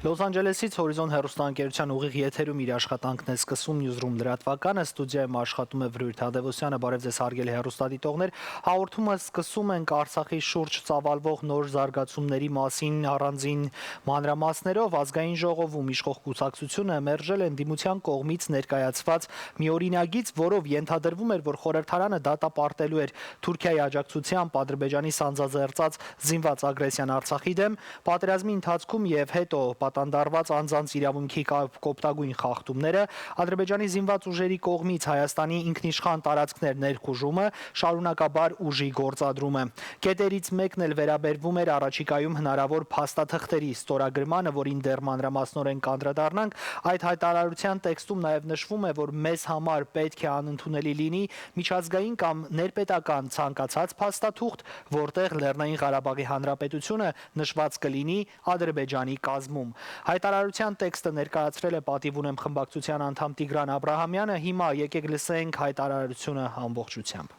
Լոս Անջելեսից Հորիզոն հեռուստաընկերության ուղիղ եթերում իր աշխատանքն է սկսում Newsroom լրատվականը, ստուդիայում աշխատում է Վրուիր Tadevosiանը, բարև ձեզ հարգելի հեռուստադիտողներ, հաղորդումը սկսում ենք Արցախի շուրջ ծավալվող նոր զարգացումների մասին առանձին մանրամասներով, ազգային ժողովում իշխող կուսակցությունը մերժել են դիմության կողմից ներկայացված մի օրինագիծ, որով ենթադրվում էր, որ խորհրդարանը դատապարտելու էր Թուրքիայի աջակցությամբ Ադրբեջանի սանձազերծած զինված ագրեսիան Արցախի դեմ, պատերազմի ընթացքում եւ հետո պատանդարված անձանց իրավունքի կոպտագույն խախտումները, Ադրբեջանի զինված ուժերի կողմից Հայաստանի ինքնիշխան տարածքներ ներխուժումը, շարունակաբար ուժի գործադրումը։ Կետերից մեկն էլ վերաբերվում էր առաջիկայում հնարավոր փաստաթղթերի ստորագրմանը, որին դեռ մանրամասնորեն կանդրադառնանք, այդ հայտարարության տեքստում նաև նշվում է, որ մեզ համար պետք է անընդունելի լինի միջազգային կամ ներպետական ցանկացած փաստաթուղթ, որտեղ Լեռնային Ղարաբաղի Հանրապետությունը նշված կլինի Ադրբեջանի կազմում։ Հայտարարության տեքստը ներկայացրել է պատիվ ունեմ խմբակցության անդամ Տիգրան Աբրահամյանը, հիմա եկեք լսենք հայտարարությունը ամբողջությամբ։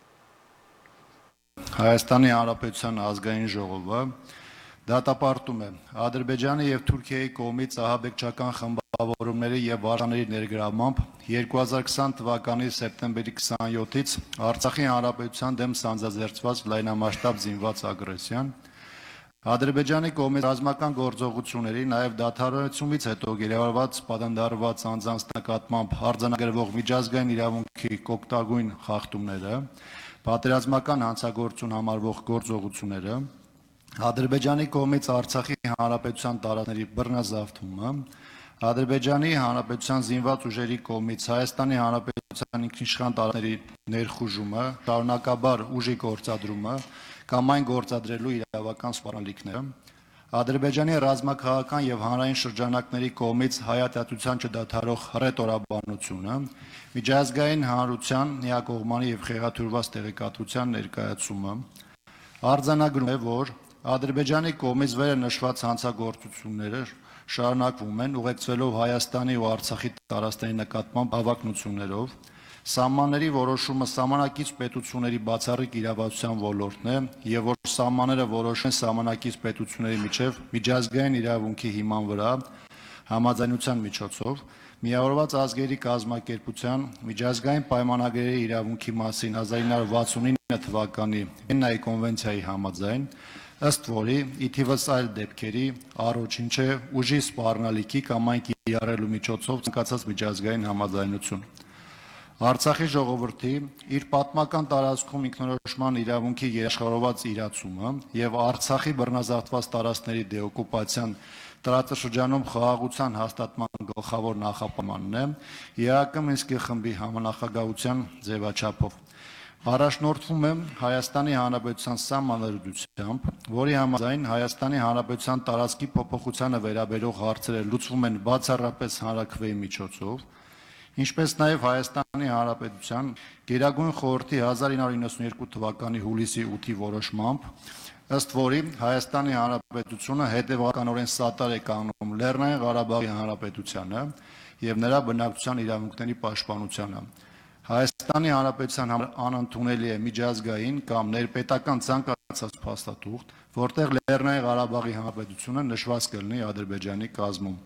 Հայաստանի Հանրապետության ազգային ժողովը դատապարտում է Ադրբեջանի եւ Թուրքիայի կողմից ահաբեկչական խմբավորումների եւ վարժանների ներգրավմամբ 2020 թվականի սեպտեմբերի 27-ից Արցախի Հանրապետության դեմ սանձազերծված լայնամասշտաբ զինված ագրեսիան, Ադրբեջանի կողմից ռազմական գործողությունների, նաև դադարեցումից հետո գերեվարված պատանդարված անձանց նկատմամբ արձանագրվող միջազգային իրավունքի կոպտագույն խախտումները, պատերազմական հանցագործություն համարվող գործողությունները, Ադրբեջանի կողմից Արցախի Հանրապետության տարածքների բռնազավթումը, Ադրբեջանի Հանրապետության զինված ուժերի կողմից Հայաստանի Հանրապետության ինքնիշխան տարածքների ներխուժումը, շարունակաբար ուժի գործադրումը կամ այն գործադրելու իրավական սպառնալիքները, Ադրբեջանի ռազմաքաղաքական եւ հանրային շրջանակների կողմից հայատյացության չդադարող հռետորաբանությունը, միջազգային հանրության միակողմանի եւ խեղաթյուրված տեղեկատվության ներկայացումը, արձանագրում է, որ Ադրբեջանի կողմից վերը նշված հանցագործությունները շարունակվում են ուղեկցվելով Հայաստանի ու Արցախի տարածքների նկատմամբ հավակնություններով, սահմանների որոշումը սահմանակից պետությունների բացառիկ իրավասության ոլորտն է եւ որ սահմանները որոշեն սահմանակից պետությունների միջև միջազգային իրավունքի հիման վրա համաձայնության միջոցով միավորված ազգերի կազմակերպության միջազգային պայմանագրերի իրավունքի մասին 1969 թվականի Վիեննայի կոնվենցիայի համաձայն, ըստ որի ի թիվս այլ դեպքերի առաջինը չէ ուժի սպառնալիքի կամ այն կիրառելու միջոցով ցանկացած միջազգային համաձայնություն։ Արցախի ժողովրդի իր պատմական տարածքում ինքնորոշման իրավունքի երաշխավորված իրացումը եւ Արցախի բռնազավթված տարածքների դեօկուպացիան տարածաշրջանում խաղաղության հաստատման գլխավոր նախապայմանն է ԵԱԿ Մինսկի խմբի համանախագահության ձևաչափով։ Առաջնորդվում է Հայաստանի Հանրապետության սահմանադրությամբ, որի համաձայն Հայաստանի Հանրապետության տարածքի փոփոխությանը վերաբերող հարցերը լուծվում են բացառապես հանրաքվեի միջոցով, ինչպես նաև Հայաստանի Հանրապետության Գերագույն խորհրդի 1992 թվականի հուլիսի 8-ի որոշմամբ, ըստ որի Հայաստանի Հանրապետությունը հետևականորեն սատար է կանգնում Լեռնային Ղարաբաղի Հանրապետությանը եւ նրա բնակչության իրավունքների պաշտպանությանը։ Հայաստանի Հանրապետության անընդունելի է միջազգային կամ ներպետական ցանկացած փաստաթուղթ, որտեղ Լեռնային Ղարաբաղի Հանրապետությունը նշված կլինի Ադրբեջանի կազմում։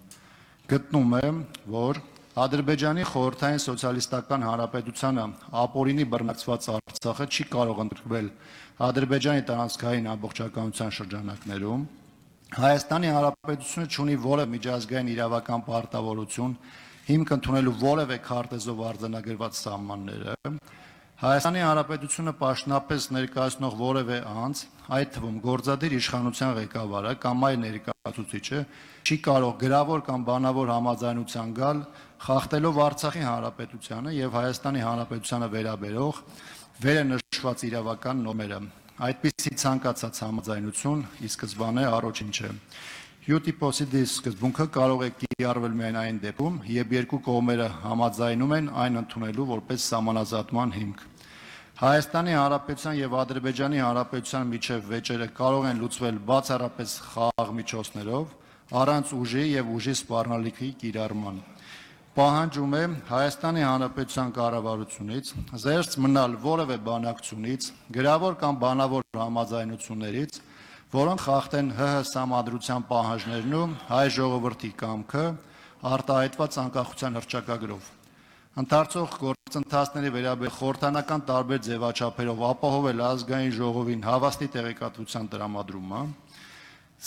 Գտնում է, որ Ադրբեջանի խորհրդային սոցիալիստական հանրապետությանը ապօրինի բռնացված Արցախը չի կարող ընդգրկվել Ադրբեջանի տարածքային ամբողջականության շրջանակներում, Հայաստանի Հանրապետությունը չունի որևէ միջազգային իրավական պարտավորություն հիմք ընդունելու որևէ քարտեզով արձանագրված սահմանները, Հայաստանի Հանրապետությունը պաշտոնապես ներկայացնող որևէ անձ, այդ թվում գործադիր իշխանության ղեկավարը կամ այլ ներկայացուցիչը չի կարող գրավոր կամ բանավոր համաձայնության գալ, խախտելով Արցախի Հանրապետությանը եւ Հայաստանի Հանրապետությանը վերաբերող վերը նշված իրավական նորմերը։ Այդպիսի ցանկացած համաձայնություն ի սկզբանե առաջինչ է։ Յուտիպոսիդիս սկզբունքը կարող է կիրառվել միայն այն դեպքում, երբ երկու կողմերը համաձայնում են այն ընդունելու որպես սահմանազատման հիմք։ Հայաստանի Հանրապետության եւ Ադրբեջանի Հանրապետության միջև վեճերը կարող են լուծվել բացառապես խաղաղ միջոցներով, առանց ուժի եւ ուժի սպառնալիքի կիրառման։ Պահանջում է Հայաստանի Հանրապետության կառավարությունից զերծ մնալ որևէ բանակցությունից, գրավոր կամ բանավոր համաձայնություններից, որոնք խախտեն ՀՀ սահմանադրության պահանջներն ու հայ ժողովրդի կամքը արտահայտված անկախության հռչակագրով։ Ընթացող գործընթացների վերաբերյալ խորհրդանական տարբեր ձևաչափերով ապահովել ազգային ժողովին հավաստի տեղեկատվության տրամադրումը,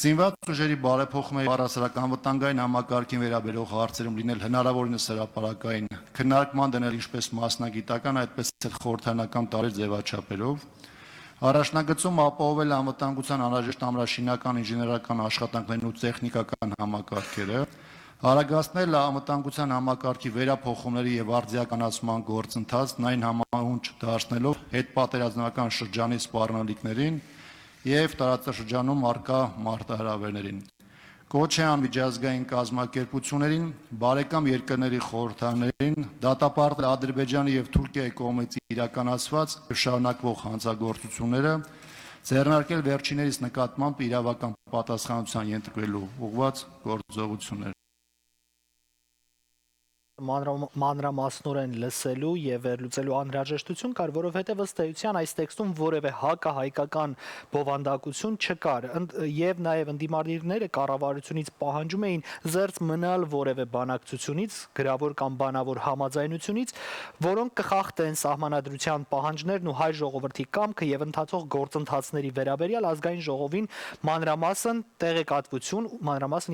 զինված ուժերի բարեփոխումների առասարական վտանգային համակարգին վերաբերող հարցերում լինել հնարավորինս հրապարակային քննարկման դնել ինչպես մասնագիտական, այդպես էլ խորհրդանական տարբեր ձևաչափերով, առաջնագծում ապահովել անվտանգության անհրաժեշտ ամրաշինական ինժեներական աշխատանքներն ու տեխնիկական համակարգերը, արագացնել անվտանգության համակարգի վերափոխումների եւ արդիականացման գործընթացն այն համահունչ դարձնելով հետպատերազմական շրջանի սպառնալիքներին եւ տարածաշրջանում արկա մարտահրավերներին։ Կոչ է անմիջազգային կազմակերպություններին, բարեկամ երկրների խորհրդաներին դատապարտել Ադրբեջանի եւ Թուրքիայի կողմից իրականացված եւ շարունակվող հանցագործությունները, ձեռնարկել վերջիններիս նկատմամբ իրավական պատասխանատվության ենթարկվելու ուղղված գործողություններ։ Մանրամասնորեն լսելու եւ վերլուծելու անհրաժեշտություն կար, որովհետեւ ըստ էության այս տեքստում որևէ հակահայկական բովանդակություն չկար եւ նաեւ ընդդիմադիրները կառավարությունից պահանջում էին զերծ մնալ որևէ բանակցությունից, գրավոր կամ բանավոր համաձայնությունից, որոնք կխախտեն սահմանադրության պահանջներն ու հայ ժողովրդի կամքը եւ ընթացող գործընթացների վերաբերյալ ազգային ժողովին մանրամասն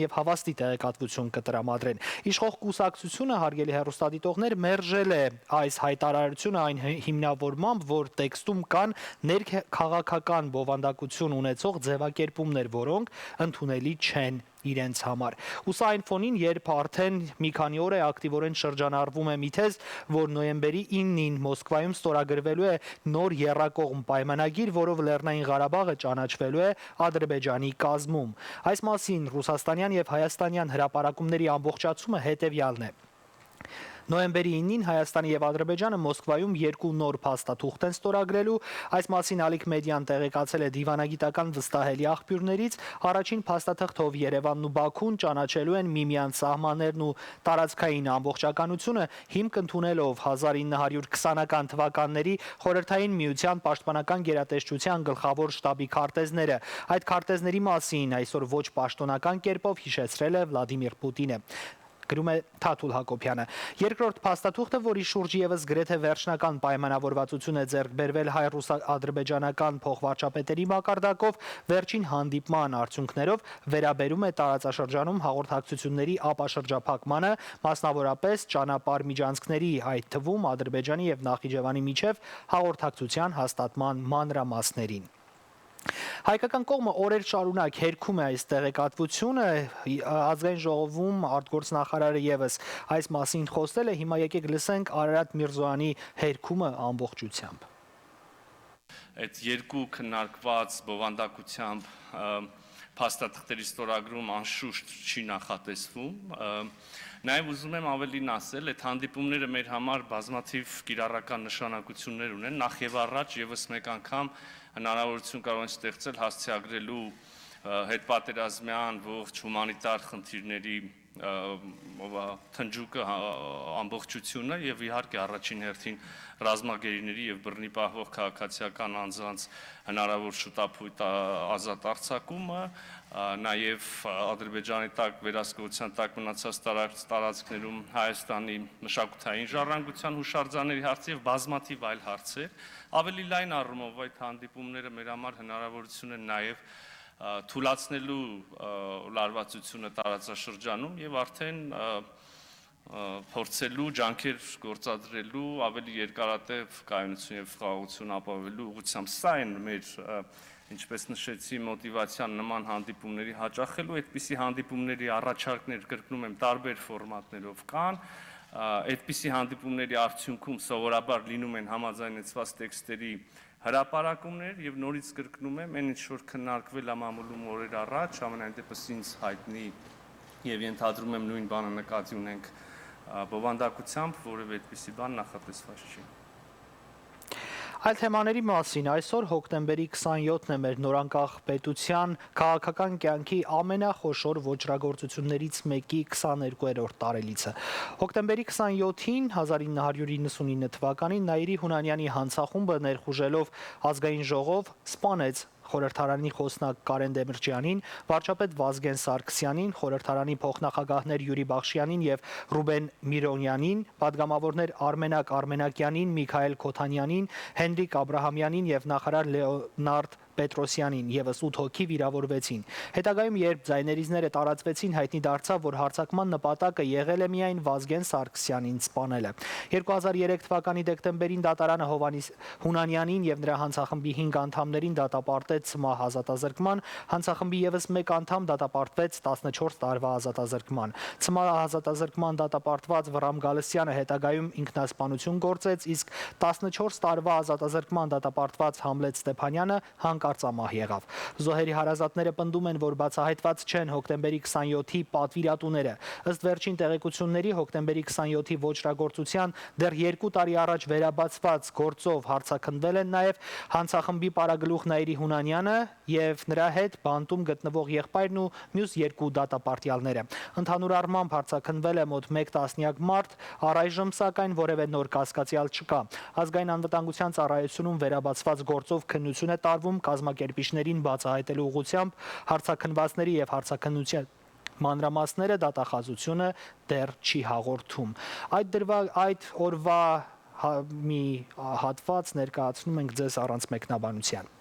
եւ հավաստի տեղեկատվություն կտրամադրեն։ Իշխող կուսակցությունը հարգելի հեռուստադիտողներ մերժել է այս հայտարարությունը այն հիմնավորմամբ, որ տեքստում կան ներքաղաքական բովանդակություն ունեցող ձևակերպումներ, որոնք ընդունելի չեն իրենց համար։ Ու սա այն ֆոնին, երբ արդեն մի քանի օր է ակտիվորեն շրջանառվում է մի թեզ, որ նոյեմբերի 9-ին Մոսկվայում ստորագրվելու է նոր եռակողմ պայմանագիր, որով Լեռնային Ղարաբաղը ճանաչվելու է Ադրբեջանի կազմում։ Այս մասին ռուսաստանյան եւ հայաստանյան հրապարակումների ամբողջացումը հետեւյալն է։ Նոյեմբերի 9-ին Հայաստանը եւ Ադրբեջանը Մոսկվայում երկու նոր փաստաթուղթ են ստորագրելու, այս մասին Ալիք մեդիան տեղեկացել է դիվանագիտական վստահելի աղբյուրներից, առաջին փաստաթղթով Երևանն ու Բաքուն ճանաչելու են միմյանց սահմաններն ու տարածքային ամբողջականությունը, հիմք ընդունելով 1920-ական թվականների Խորհրդային Միության Պաշտպանական գերատեսչության գլխավոր շտաբի քարտեզները։ Այդ քարտեզների մասին այսօր ոչ պաշտոնական կերպով հիշեցրել է Վլադիմիր Պուտինը։ Գրում է Թաթուլ Հակոբյանը։ Երկրորդ փաստաթուղթը, որի շուրջ եւս գրեթե վերջնական պայմանավորվածություն է ձեռք բերվել հայ-ռուս-ադրբեջանական փոխվարչապետերի մակարդակով, վերջին հանդիպման արդյունքներով վերաբերում է տարածաշրջանում հաղորդակցությունների ապաշրջափակմանը, մասնավորապես ճանապարհ միջանցքների, այդ թվում Ադրբեջանի եւ Նախիջևանի միջև հաղորդակցության հաստատման մանրամասներին։ Հայկական կողմը օրեր շարունակ հերքում է այս տեղեկատվությունը, ազգային ժողովում արտգործնախարարը եւս այս մասին խոսել է, հիմա եկեք լսենք Արարատ Միրզոյանի հերքումը ամբողջությամբ։ Այդ երկու քննարկված բովանդակությամբ փաստաթղթերի ստորագրում անշուշտ չի նախատեսվում։ Նաև ուզում եմ ավելին ասել, այդ հանդիպումները մեր համար բազմաթիվ կիրառական նշանակություններ ունեն, նախ եւ առաջ եւս մեկ անգամ հնարավորություն կարող են ստեղծել հասցեագրելու հետպատերազմյան ողջ հումանիտար խնդիրների թնջուկը ամբողջությունը եւ իհարկե առաջին հերթին ռազմագերիների եւ բռնի պահվող քաղաքացիական անձանց հնարավոր շուտապույտ ազատ արձակումը, նաեւ Ադրբեջանի տակ վերահսկողության տակ մնացած տարածքներում Հայաստանի մշակութային ժառանգության հուշարձանների հարցը եւ բազմաթիվ այլ հարցեր, ավելի լայն առումով այդ հանդիպումները մեր համար հնարավորություն են նաեւ թույլատնելու լարվածությունը տարածաշրջանում եւ արդեն փորձելու, ջանքեր գործադրելու, ավելի երկարատև կայունություն եւ խաղաղություն ապահովելու ուղղությամբ։ Սա են մեր, ինչպես նշեցի, մոտիվացիան նման հանդիպումների հաճախելու, այդպիսի հանդիպումների առաջարկներ կրկնում եմ տարբեր ֆորմատներով կան, այդպիսի հանդիպումների արդյունքում սովորաբար լինում են համաձայնեցված տեքստերի հրապարակումներ եւ նորից կրկնում եմ, այն ինչ որ քննարկվել է մամուլում օրեր առաջ, ամենայն դեպս ինձ հայտնի եւ ենթադրում եմ նույն բանը նկատի ունենք բովանդակությամբ, որևէ այդպիսի բան նախատեսված չի։ Այլ թեմաների մասին այսօր հոկտեմբերի 27-ն է մեր նորանկախ պետության քաղաքական կյանքի ամենախոշոր ոճրագործություններից մեկի 22-րդ տարելիցը։ Հոկտեմբերի 27-ին 1999 թվականին Նաիրի Հունանյանի հանցախումբը ներխուժելով ազգային ժողով սպանեց խորհրդարանի խոսնակ Կարեն Դեմիրճյանին, վարչապետ Վազգեն Սարգսյանին, խորհրդարանի փոխնախագահներ Յուրի Բախշյանին եւ Ռուբեն Միրոնյանին, падգամավորներ Արմենակ Արմենակյանին, Միքայել Քոթանյանին, Հենրիկ Աբրահամյանին եւ նախարար Լեոնարդ Պետրոսյանին եւս 8 հոգի վիրավորվեցին։ Հետագայում, երբ ձայներիզները տարածվեցին, հայտնի դարձավ, որ հարձակման նպատակը եղել է միայն Վազգեն Սարգսյանին սպանելը։ 2003 թվականի դեկտեմբերին դատարանը Հովհաննես Հունանյանին եւ նրա հանցախմբի 5 անդամներին դատապարտեց սմահ ազատազրկման, հանցախմբի եւս 1 անդամ դատապարտվեց 14 տարվա ազատազրկման։ Սմահ ազատազրկման դատապարտված Վռամ Գալստյանը հետագայում ինքնասպանություն գործեց, իսկ 14 տարվա ազատազրկման դատապարտված Համլետ Ստեփանյանը հանկարծամահ եղավ։ Զոհերի հարազատները պնդում են, որ բացահայտված չեն հոկտեմբերի 27-ի պատվիրատուները։ Ըստ վերջին տեղեկությունների հոկտեմբերի 27-ի ոճրագործության դեռ 2 տարի առաջ վերաբացված գործով հարցաքննվել են նաև հանցախմբի պարագլուխ Նաիրի Հունանյանը եւ նրա հետ բանտում գտնվող եղբայրն ու մյուս 2 դատապարտյալները։ Ընդհանուր առմամբ հարցաքննվել է մոտ 1 տասնյակ մարդ, առայժմ սակայն որևէ նոր կասկածյալ չկա։ Ազգային անվտանգության ծառայությունում վերաբացված գործով քննություն է տարվում կազմակերպիչներին բացահայտելու ուղղությամբ, հարցաքննվածների եւ հարցաքննության մանրամասները դատախազությունը դեռ չի հաղորդում։ Այդ օրվա մի հատված ներկայացնում ենք ձեզ առանց մեկնաբանության։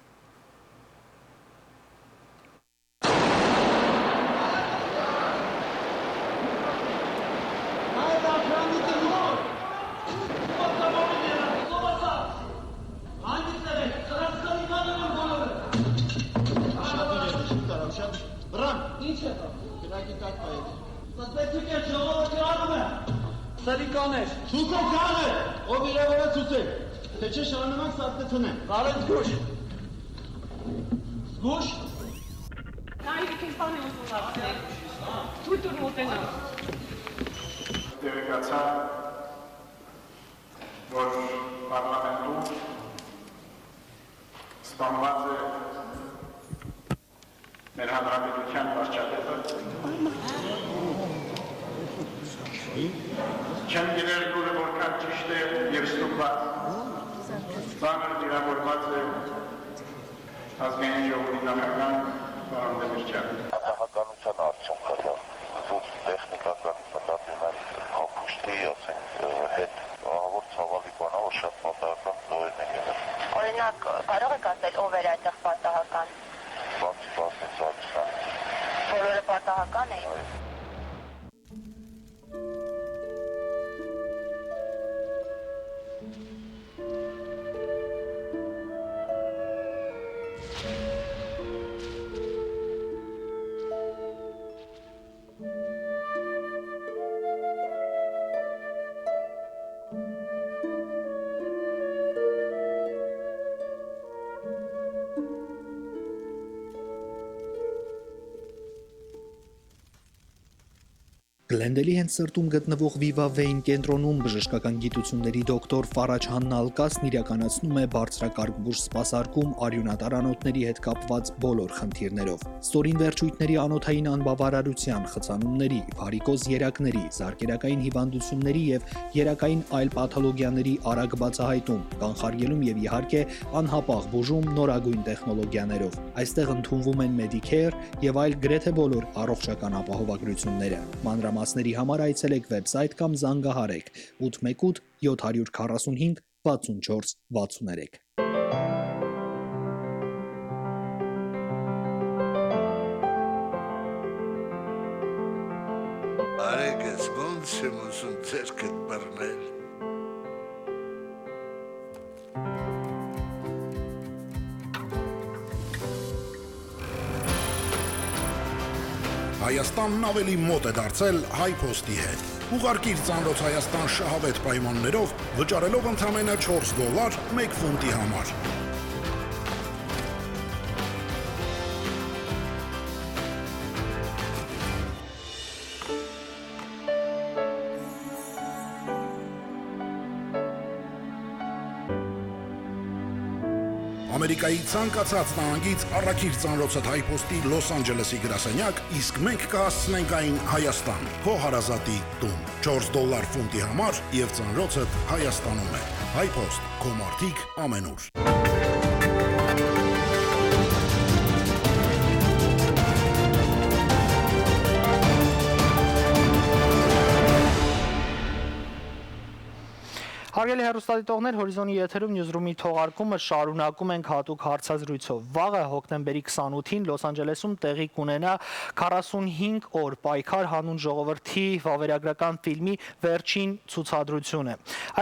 Սրիկաներ, Ցուցեք գանը, ով իրավորը ցուցեք, թե չէ շարունակենք սարքեցնեն։ Կարեն զգուշ։ Զգուշ։ Նայիր ինչ բան է ուզում ասել։ Թույլ մոտենա։ Տեղեկացա, որ պարլամենտում սպանված է մեր հանրապետության վարչապետը։ Չեմ գիտեր դուրը որքան ճիշտ է և ստուգված, ծանր վիրավորված է ազգային ժողովի նախագահ պարոն Դեմիրճյանը։ Նախագահության արդյունքը դա զուտ տեխնիկական մտածումների հապուշտի հետ ահավոր ցավալի բան է, որ շատ պատահական զոհեր են եղել։ Օրինակ, կարող եք ասել ով էր այդտեղ պատահական։ Բացի Սարգսյան։ Բոլորը պատահական էին։ Գլենդելի հենց սրտում գտնվող Viva Vein կենտրոնում բժշկական գիտությունների դոկտոր Ֆարաջ Հաննա Ալկասն իրականացնում է բարձրակարգ բուժ սպասարկում արյունատար անոթների հետ կապված բոլոր խնդիրներով։ Ստորին վերջույթների անոթային անբավարարության, խցանումների, վարիկոզ երակների, զարկերակային հիվանդությունների եւ երակային այլ պաթոլոգիաների արագ բացահայտում, կանխարգելում եւ իհարկե անհապաղ բուժում նորագույն տեխնոլոգիաներով։ Այստեղ ընդունվում են Medicare եւ այլ գրեթե բոլոր առողջական ապահովագրությունները։ Մանրամասների համար այցելեք վեբսայթ կամ զանգահարեք 818 745 64 63։ Արեգս ոնց չեմ ուզում ձերքդ բռնել։ Հայաստանն ավելի մոտ է դարձել հայ փոստի հետ։ Ուղարկիր ծանոթ Հայաստան շահավետ պայմաններով, վճարելով ընդամենը $4 1 ֆունտի համար։ Ամերիկայի ցանկացած նահանգից առաքիր ծանրոցդ հայ փոստի Լոս Անջելեսի գրասենյակ, իսկ մենք կհասցնենք այն Հայաստան, քո հարազատի տուն։ $4 ֆունտի համար եւ ծանրոցդ Հայաստանում է։ Հայ փոստ, քո մարդիկ ամենուր։ Հարգելի հեռուստադիտողներ, Հորիզոնի եթերում նյուզրումի թողարկումը շարունակում ենք հատուկ հարցազրույցով։ Վաղը հոկտեմբերի 28-ին Լոս Անջելեսում տեղի կունենա 45 օր պայքար հանուն ժողովրդի վավերագրական ֆիլմի վերջին ցուցադրությունը։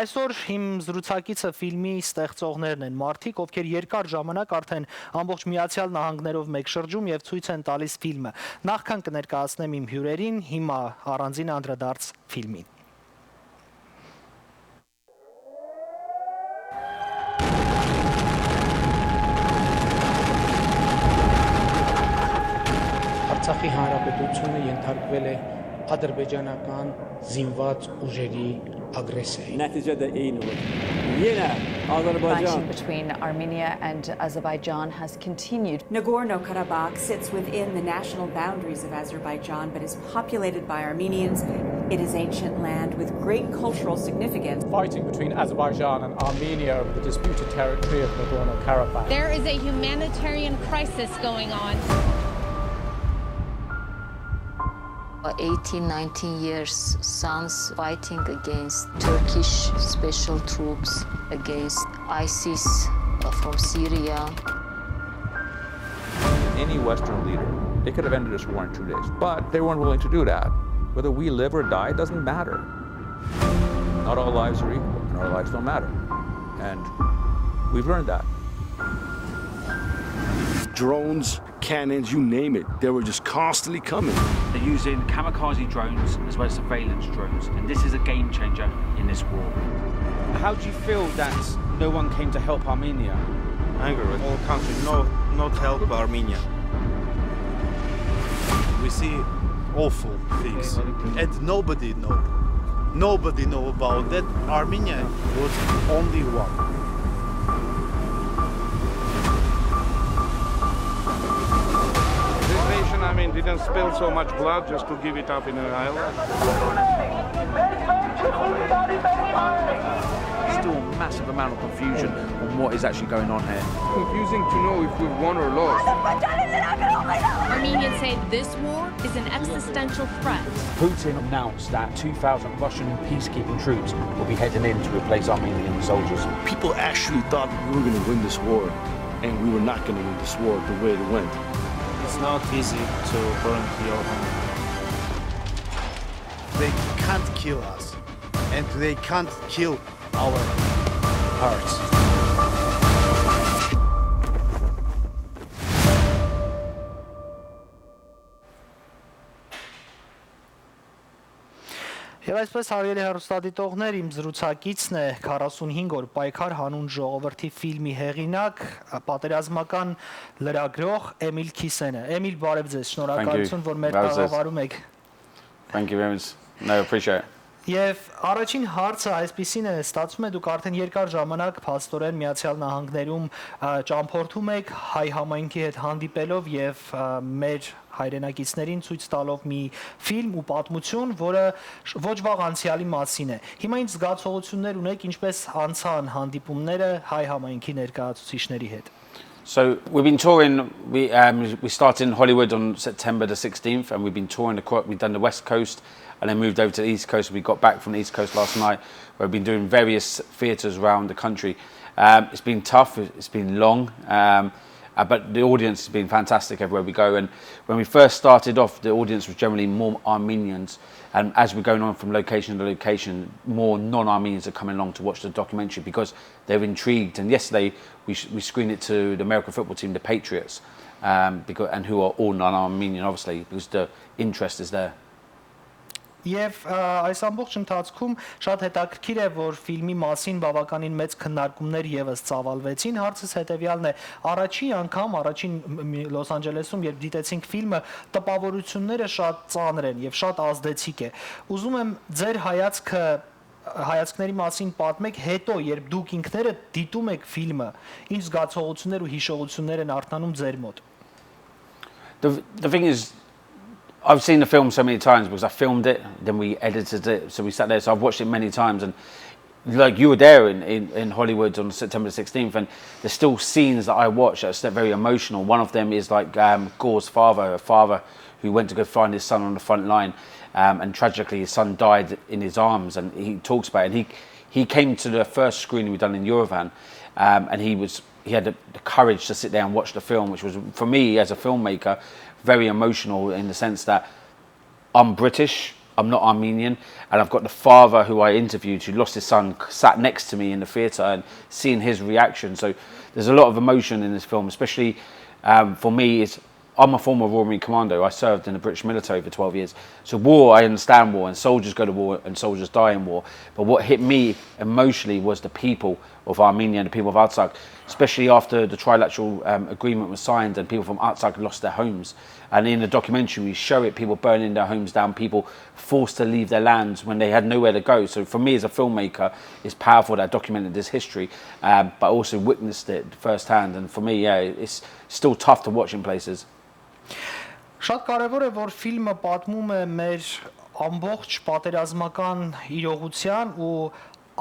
Այսօր իմ զրուցակիցը ֆիլմի ստեղծողներն են, մարդիկ, ովքեր երկար ժամանակ արդեն ամբողջ Միացյալ Նահանգներով մեկ շրջում եւ ցույց են տալիս ֆիլմը։ Նախքան կներկայացնեմ իմ հյուրերին, հիմա առանձին անդրադարձ ֆիլմին։ Արցախի հանրապետությունը ենթարկվել է ադրբեջանական զինված ուժերի ագրեսիայի։ Fighting between Armenia and Azerbaijan has continued. Nagorno-Karabakh sits within the national boundaries of Azerbaijan but is populated by Armenians. It is ancient land with great cultural significance. Fighting between Azerbaijan and Armenia over the disputed territory of Nagorno-Karabakh. There is a humanitarian crisis going on. 18, 19 years sons fighting against Turkish special troops, against ISIS from Syria. Any Western leader, they could have ended this war in 2 days, but they weren't willing to do that. Whether we live or die doesn't matter. Not all lives are equal, and our lives don't matter. And we've learned that. Drones, cannons, you name it, they were just constantly coming. They're using kamikaze drones as well as surveillance drones, and this is a game changer in this war. How do you feel that no one came to help Armenia? Angry with all countries, not help Armenia. We see awful things, and nobody know about that. Armenia was only one. Didn't spill so much blood just to give it up in an island. Still a massive amount of confusion on what is actually going on here. Confusing to know if we've won or lost. Armenians say this war is an existential threat. Putin announced that 2,000 Russian peacekeeping troops will be heading in to replace Armenian soldiers. People actually thought we were going to win this war, and we were not going to win this war the way it went. It's not easy to burn your home. They can't kill us, and they can't kill our hearts. Եվ այսպես հարգելի հեռուստադիտողներ, իմ զրուցակիցն է 45 օր պայքար հանուն ժողովրդի ֆիլմի հեղինակ, պատերազմական լրագրող Էմիլ Քիսենը։ Էմիլ, բարև ձեզ, շնորհակալություն, որ մեր տաղավարում եք։ Thank you very much. No, appreciate it. Եվ առաջին հարցը այսպիսին է, ստացվում է դուք արդեն երկար ժամանակ փաստորեն Միացյալ Նահանգներում ճամփորդում եք հայ համայնքի հետ հանդիպելով եւ մեր հայրենակիցներին ցույց տալով մի ֆիլմ ու պատմություն, որը ոչ վաղ անցյալի մասին է։ Հիմա ինչ զգացողություններ ունեք, ինչպես անցան հանդիպումները հայ համայնքի ներկայացուցիչների հետ։ So we've been touring. We started in Hollywood on September the 16th, and we've been touring. We've done the West Coast, and then moved over to the East Coast. We got back from the East Coast last night. We've been doing various theatres around the country. It's been tough. It's been long, but the audience has been fantastic everywhere we go. And when we first started off, the audience was generally more Armenians. And as we're going on from location to location, more non-Armenians are coming along to watch the documentary because they're intrigued. And yesterday we screened it to the American football team, the Patriots, and who are all non-Armenian, obviously, because the interest is there. Եվ այս ամբողջ ընթացքում շատ հետաքրքիր է, որ ֆիլմի մասին բավականին մեծ քննարկումներ եւս ծավալվեցին։ Հարցս հետեւյալն է. առաջին անգամ, առաջին Լոս Անջելեսում, երբ դիտեցինք ֆիլմը, տպավորությունները շատ ծանր են եւ շատ ազդեցիկ է։ Ուզում եմ ձեր հայացքների մասին պատմեք, հետո երբ դուք ինքներդ դիտում եք ֆիլմը, ինչ զգացողություններ ու հիշողություններ են արթնանում ձեր մոտ։ The thing is, I've seen the film so many times because I filmed it, then we edited it, so we sat there. So I've watched it many times, and like you were there in Hollywood on September 16th, and there's still scenes that I watch that's very emotional. One of them is like Gore's father, a father who went to go find his son on the front line, and tragically his son died in his arms, and he talks about it. And he came to the first screening we'd done in Yerevan, and he had the courage to sit there and watch the film, which was, for me as a filmmaker, very emotional in the sense that I'm British, I'm not Armenian, and I've got the father who I interviewed who lost his son sat next to me in the theatre and seeing his reaction. So there's a lot of emotion in this film, especially for me. I'm a former Royal Marine Commando. I served in the British military for 12 years. So war, I understand war, and soldiers go to war and soldiers die in war. But what hit me emotionally was the people of Armenia and the people of Artsakh, especially after the trilateral agreement was signed and people from Artsakh lost their homes. And in the documentary, we show it, people burning their homes down, people forced to leave their lands when they had nowhere to go. So for me as a filmmaker, it's powerful that I documented this history, but also witnessed it firsthand. And for me, yeah, it's still tough to watch in places. Շատ կարևոր է, որ ֆիլմը պատմում է մեր ամբողջ պատերազմական իրողության ու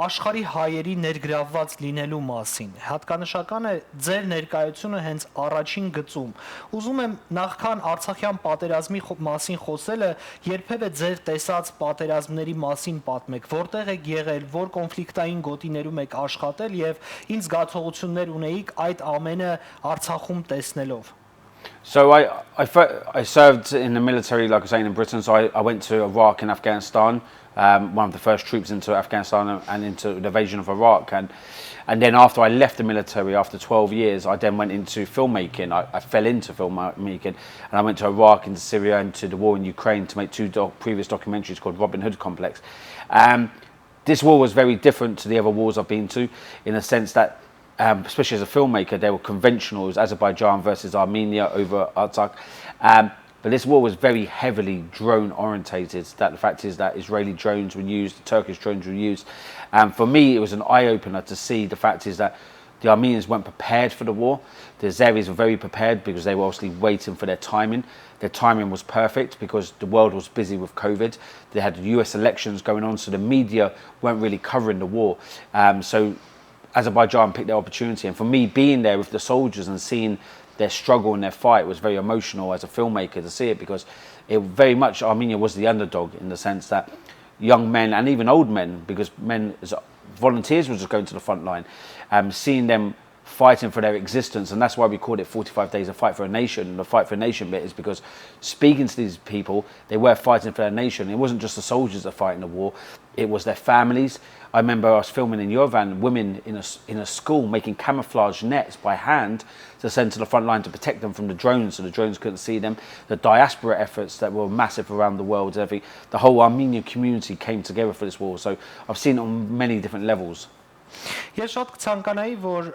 աշխարհի հայերի ներգրավված լինելու մասին։ Հատկանշական է ձեր ներկայությունը հենց առաջին գծում։ Ուզում եմ նախքան Արցախյան պատերազմի մասին խոսելը, երբևէ ձեր տեսած պատերազմների մասին պատմեք, որտեղ եք եղել, որ կոնֆլիկտային գոտիներում եք աշխատել եւ ինչ զգացողություններ ունեիք այդ ամենը Արցախում տեսնելով։ So I served in the military, like I was saying, in Britain. So I went to Iraq and Afghanistan, one of the first troops into Afghanistan and into the invasion of Iraq. And then after I left the military, after 12 years, I then went into filmmaking. I fell into filmmaking, and I went to Iraq, into Syria, and to the war in Ukraine to make two previous documentaries called Robin Hood Complex. This war was very different to the other wars I've been to, in a sense that especially as a filmmaker, they were conventional. It was Azerbaijan versus Armenia over Artsakh. But this war was very heavily drone orientated. That the fact is that Israeli drones were used, Turkish drones were used. For me, it was an eye-opener to see the fact is that the Armenians weren't prepared for the war. The Azeris were very prepared because they were obviously waiting for their timing. Their timing was perfect because the world was busy with COVID. They had US elections going on, so the media weren't really covering the war. So Azerbaijan picked their opportunity, and for me being there with the soldiers and seeing their struggle and their fight was very emotional as a filmmaker to see it, because it very much Armenia was the underdog in the sense that young men and even old men, because men as volunteers were just going to the front line, seeing them fighting for their existence. And that's why we called it 45 Days of Fight for a Nation. And the Fight for a Nation bit is because speaking to these people, they were fighting for their nation. It wasn't just the soldiers that fight in the war, it was their families. I remember I was filming in Yerevan, women in a school making camouflage nets by hand to send to the front line to protect them from the drones, so the drones couldn't see them. The diaspora efforts that were massive around the world, the whole Armenian community came together for this war. So I've seen it on many different levels. Ես շատ կցանկանայի, որ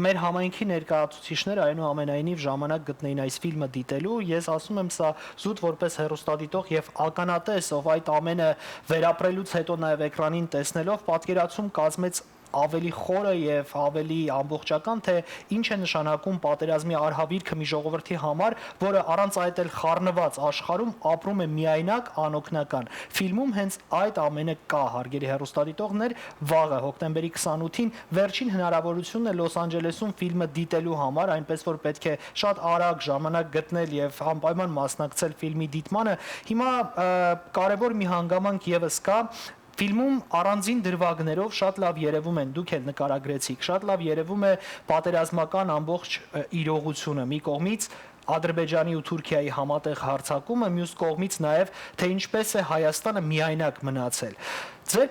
մեր համայնքի ներկայացուցիչները այնուամենայնիվ ժամանակ գտնեին այս ֆիլմը դիտելու։ Ես ասում եմ սա զուտ որպես հեռուստադիտող եւ ականատես, ով այդ ամենը վերապրելուց հետո նաեւ էկրանին տեսնելով պատկերացում կազմեց ավելի խորը եւ ավելի ամբողջական, թե ինչ է նշանակում պատերազմի արհավիրքը մի ժողովրդի համար, որը առանց այդ էլ խառնված աշխարհում ապրում է միայնակ, անօգնական։ Ֆիլմում հենց այդ ամենը կա, հարգելի հեռուստադիտողներ, վաղը հոկտեմբերի 28-ին վերջին հնարավորությունն է Լոս Անջելեսում ֆիլմը դիտելու համար, այնպես որ պետք է շատ արագ ժամանակ գտնել եւ անպայման մասնակցել ֆիլմի դիտմանը։ Հիմա կարևոր մի հանգամանք եւս կա, Ֆիլմում առանձին դրվագներով շատ լավ երևում են, դուք էլ նկարագրեցիք, շատ լավ երևում է պատերազմական ամբողջ իրողությունը։ Մի կողմից Ադրբեջանի ու Թուրքիայի համատեղ հարձակումը, մյուս կողմից նաև թե ինչպես է Հայաստանը միայնակ մնացել։ Ձեր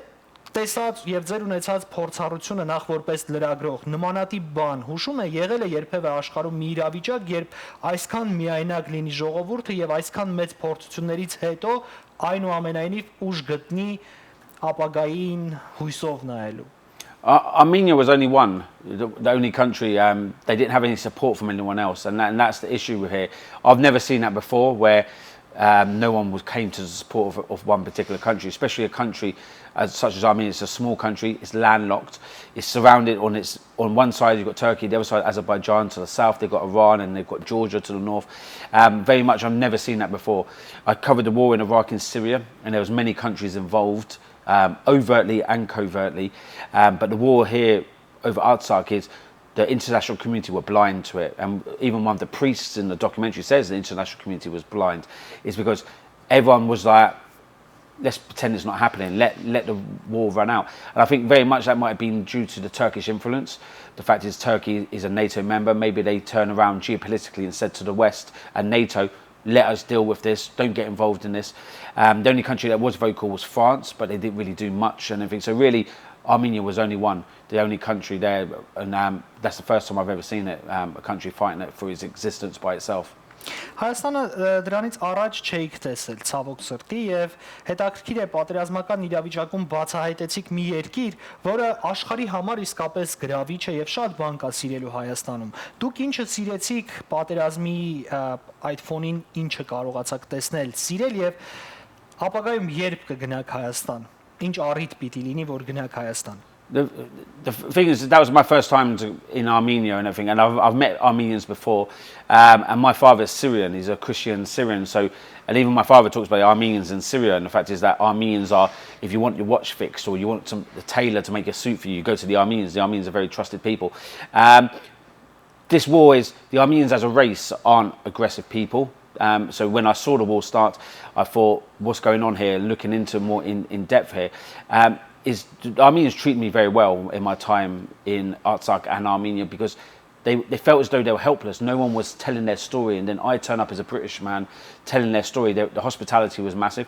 տեսած եւ ձեր ունեցած փորձառությունը նախ որպես լրագրող նմանատիպ բան հուշում է եղել է երբևէ աշխարհում մի իրավիճակ, երբ այսքան միայնակ լինի ժողովուրդը եւ այսքան մեծ փորձություններից հետո այնուամենայնիվ ուժ գտնի ապագային հույսով նայելու։ Armenia was only one, the only country. They didn't have any support from anyone else, and that's the issue here. I've never seen that before, where no one came to the support of one particular country, especially a country such as Armenia. It's a small country, it's landlocked, it's surrounded on one side you've got Turkey, the other side Azerbaijan, to the south they've got Iran, and they've got Georgia to the north. Very much, I've never seen that before. I covered the war in Iraq and Syria, and there was many countries involved, overtly and covertly, but the war here over Artsakh is the international community were blind to it, and even one of the priests in the documentary says the international community was blind. Is because everyone was like, let's pretend it's not happening, let the war run out. And I think very much that might have been due to the Turkish influence. The fact is Turkey is a NATO member. Maybe they turn around geopolitically and said to the West and NATO, let us deal with this, don't get involved in this. The only country that was vocal was France, but they didn't really do much and everything. So really, Armenia was only one, the only country there, and that's the first time I've ever seen it, a country fighting it for its existence by itself. Հայաստանը դրանից առաջ չէիք տեսել ցավոք սրտի եւ հետաքրքիր է պատերազմական իրավիճակում բացահայտեցիք մի երկիր, որը աշխարհի համար իսկապես գրավիչ է եւ շատ բան կա սիրելու Հայաստանում։ Դուք ինչը սիրեցիք պատերազմի այդ ֆոնին, ինչը կարողացաք տեսնել, սիրել եւ ապագայում երբ կգնաք Հայաստան։ Ինչ առիթ պիտի լինի, որ գնաք Հայաստան։ The thing is, that was my first time in Armenia and everything, and I've met Armenians before, and my father is Syrian, he's a Christian Syrian, so, and even my father talks about Armenians in Syria, and the fact is that Armenians are, if you want your watch fixed or you want the tailor to make a suit for you, you go to the Armenians are very trusted people. This war is, the Armenians as a race aren't aggressive people. So when I saw the war start, I thought, what's going on here, looking into more in depth here. The Armenians treated me very well in my time in Artsakh and Armenia because they felt as though they were helpless. No one was telling their story, and then I turn up as a British man telling their story. The hospitality was massive.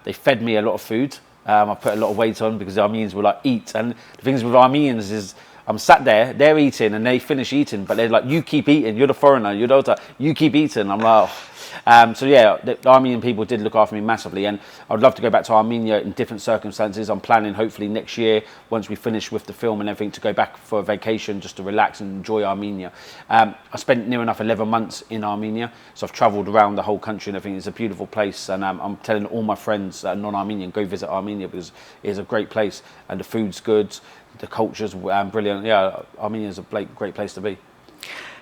They fed me a lot of food. I put a lot of weight on because the Armenians were like, eat. And the things with Armenians is, I'm sat there, they're eating, and they finish eating, but they're like, you keep eating, you're the foreigner, you're the other, you keep eating. I'm like, oh. So yeah, the Armenian people did look after me massively, and I'd love to go back to Armenia in different circumstances. I'm planning hopefully next year, once we finish with the film and everything, to go back for a vacation just to relax and enjoy Armenia. I spent near enough 11 months in Armenia, so I've travelled around the whole country and everything. It's a beautiful place, and I'm telling all my friends that are non-Armenian, go visit Armenia because it's a great place, and the food's good, the culture's brilliant. Yeah, Armenia is a great place to be.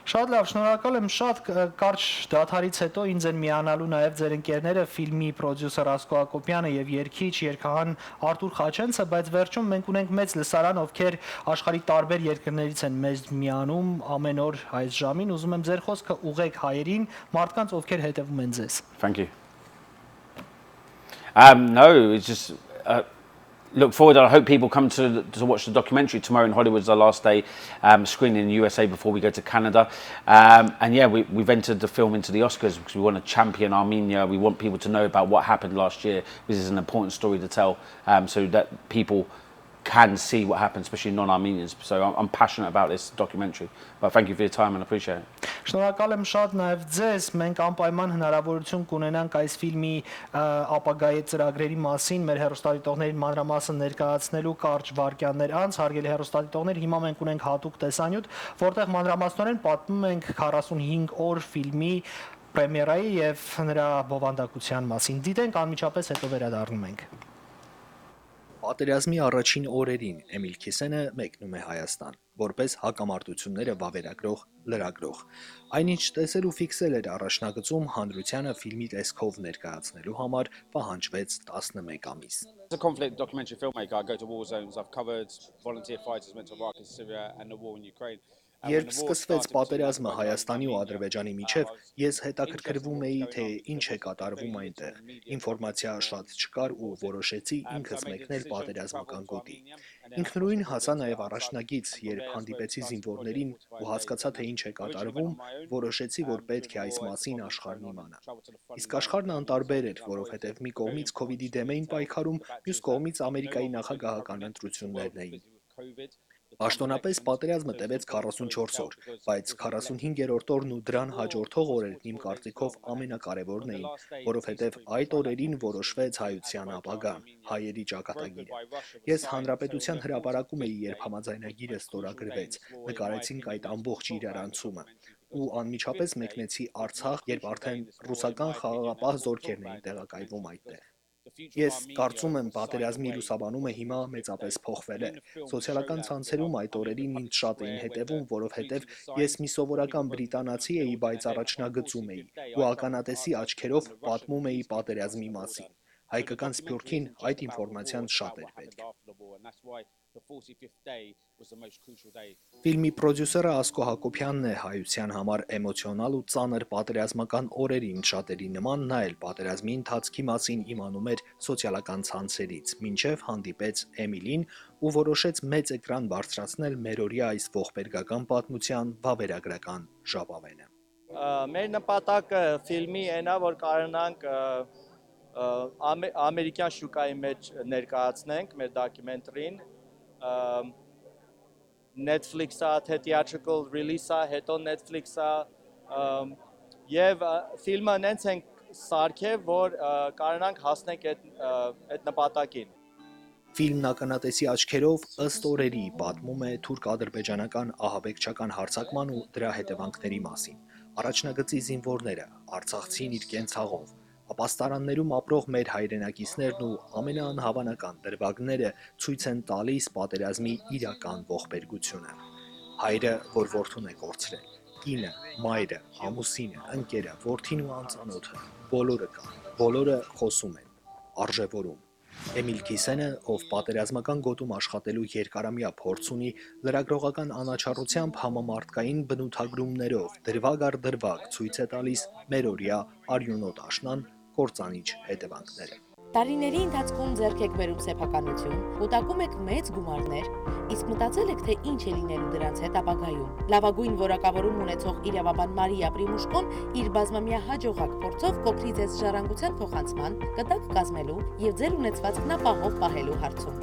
Շատ լավ, շնորհակալ եմ, շատ կարճ դադարից հետո ինձ են միանալու նաև ձեր ընկերները, ֆիլմի պրոդյուսեր Ասկո Հակոբյանը եւ երգիչ, երգահան Արտուր Խաչենցը, բայց վերջում մենք ունենք մեծ լսարան, ովքեր աշխարհի տարբեր երկրներից են մեզ միանում ամեն օր այս ժամին, ուզում եմ ձեր խոսքը ուղղեք հայերին, մարդկանց, ովքեր հետևում են ձեզ։ Thank you. No, it's just look forward. I hope people come to watch the documentary tomorrow in Hollywood's the last day, screening in the USA before we go to Canada. And yeah, we've entered the film into the Oscars because we want to champion Armenia. We want people to know about what happened last year. This is an important story to tell, so that people can see what happened, especially non-Armenians. So I'm passionate about this documentary. But thank you for your time and I appreciate it. Շնորհակալ եմ շատ նաև ձեզ, մենք անպայման հնարավորություն կունենանք այս ֆիլմի ապագայի ծրագրերի մասին մեր հեռուստադիտողներին մանրամասն ներկայացնելու կարճ վայրկյաններ անց, հարգելի հեռուստադիտողներ, հիմա մենք ունենք հատուկ տեսանյութ, որտեղ մանրամասնորեն պատմում ենք 45 օր ֆիլմի պրեմիերայի եւ նրա բովանդակության մասին։ Դիտենք անմիջապես, հետո վերադառնում ենք։ Պատերազմի առաջին օրերին Էմիլ Քիսենը մեկնում է Հայաստան, որպես հակամարտությունները վավերագրող լրագրող։ Այնինչ տեսել ու ֆիքսել էր առաջնագծում հանրությանը ֆիլմի տեսքով ներկայացնելու համար պահանջվեց 11 ամիս։ As a conflict documentary filmmaker, I go to war zones. I've covered volunteer fighters went to Iraq and Syria and the war in Ukraine. Երբ սկսվեց պատերազմը Հայաստանի ու Ադրբեջանի միջև, ես հետաքրքրվում էի, թե ինչ է կատարվում այնտեղ։ Ինֆորմացիա շատ չկար ու որոշեցի ինքս մեկնել պատերազմական գոտի։ Ինքնուրույն հասա նաև առաջնագիծ, երբ հանդիպեցի զինվորներին ու հասկացա, թե ինչ է կատարվում, որոշեցի, որ պետք է այս մասին աշխարհն իմանա։ Իսկ աշխարհն անտարբեր էր, որովհետև մի կողմից քովիդի դեմ էին պայքարում, մյուս կողմից Ամերիկայի նախագահական ընտրություններն էին։ Պաշտոնապես պատերազմը տևեց 44 օր, բայց 45-րդ օրն ու դրան հաջորդող օրերն իմ կարծիքով ամենակարևորն էին, որովհետև այդ օրերին որոշվեց հայության ապագան, հայերի ճակատագիրը։ Ես հանրապետության հրապարակում էի, երբ համաձայնագիրը ստորագրվեց, նկարեցինք այդ ամբողջ իրարանցումը ու անմիջապես մեկնեցի Արցախ, երբ արդեն ռուսական խաղաղապահ զորքերն էին տեղակայվում այդտեղ։ Ես կարծում եմ, պատերազմի լուսաբանումը հիմա մեծապես փոխվել է։ Սոցիալական ցանցերում այդ օրերին ինձ շատ էին հետևում, որովհետև ես մի սովորական բրիտանացի էի, բայց առաջնագծում էի ու ականատեսի աչքերով պատմում էի պատերազմի մասին։ Հայկական սփյուռքին այդ ինֆորմացիան շատ էր պետք։ Ֆիլմի պրոդյուսերը Ասկո Հակոբյանն է, հայության համար էմոցիոնալ ու ծանր պատերազմական օրերին շատերի նման նա էլ պատերազմի ընթացքի մասին իմանում էր սոցիալական ցանցերից, մինչև հանդիպեց Էմիլին ու որոշեց մեծ էկրան բարձրացնել մերօրյա այս ողբերգական պատմության վավերագրական ժապավենը։ Մեր նպատակը ֆիլմի այնա, որ կարողանանք ամերիկյան շուկայի մեջ ներկայացնենք մեր դոկումենտարին, Netflix-ը, թե theatrical release-ը, հետո Netflix-ը եւ ֆիլմը նենց ենք սարքել, որ կարողանանք հասնենք այդ նպատակին։ Ֆիլմն ականատեսի աչքերով ըստ օրերի պատմում է թուրք-ադրբեջանական ահաբեկչական հարձակման ու դրա հետևանքների մասին։ Առաջնագծի զինվորները, արցախցին իր կենցաղով, ապաստարաններում ապրող մեր հայրենակիցներն ու ամենաանհավանական դրվագները ցույց են տալիս պատերազմի իրական ողբերգությունը։ Հայրը, որ որդուն է կորցրել, կինը, մայրը, ամուսինը, ընկերը, որդին ու անծանոթը, բոլորը կան, բոլորը խոսում են, արժևորում։ Էմիլ Քիսենը, ով պատերազմական գոտում աշխատելու երկարամյա փորձ ունի, լրագրողական անաչառությամբ համամարտկային բնութագրումներով դրվագ առ դրվագ ցույց է տալիս մերօրյա արյունոտ աշնան կործանիչ հետևանքները։ Տարիների ընթացքում ձեռք եք բերում սեփականություն, կուտակում եք մեծ գումարներ, իսկ մտածել եք, թե ինչ է լինելու դրանց հետ ապագայում։ Լավագույն որակավորում ունեցող իրավաբան Մարիա Պրիմուշկոն իր բազմամյա հաջողակ փորձով կօգնի ձեզ ժառանգության փոխանցման, կտակ կազմելու եւ ձեր ունեցվածքն ապահով պահելու հարցում։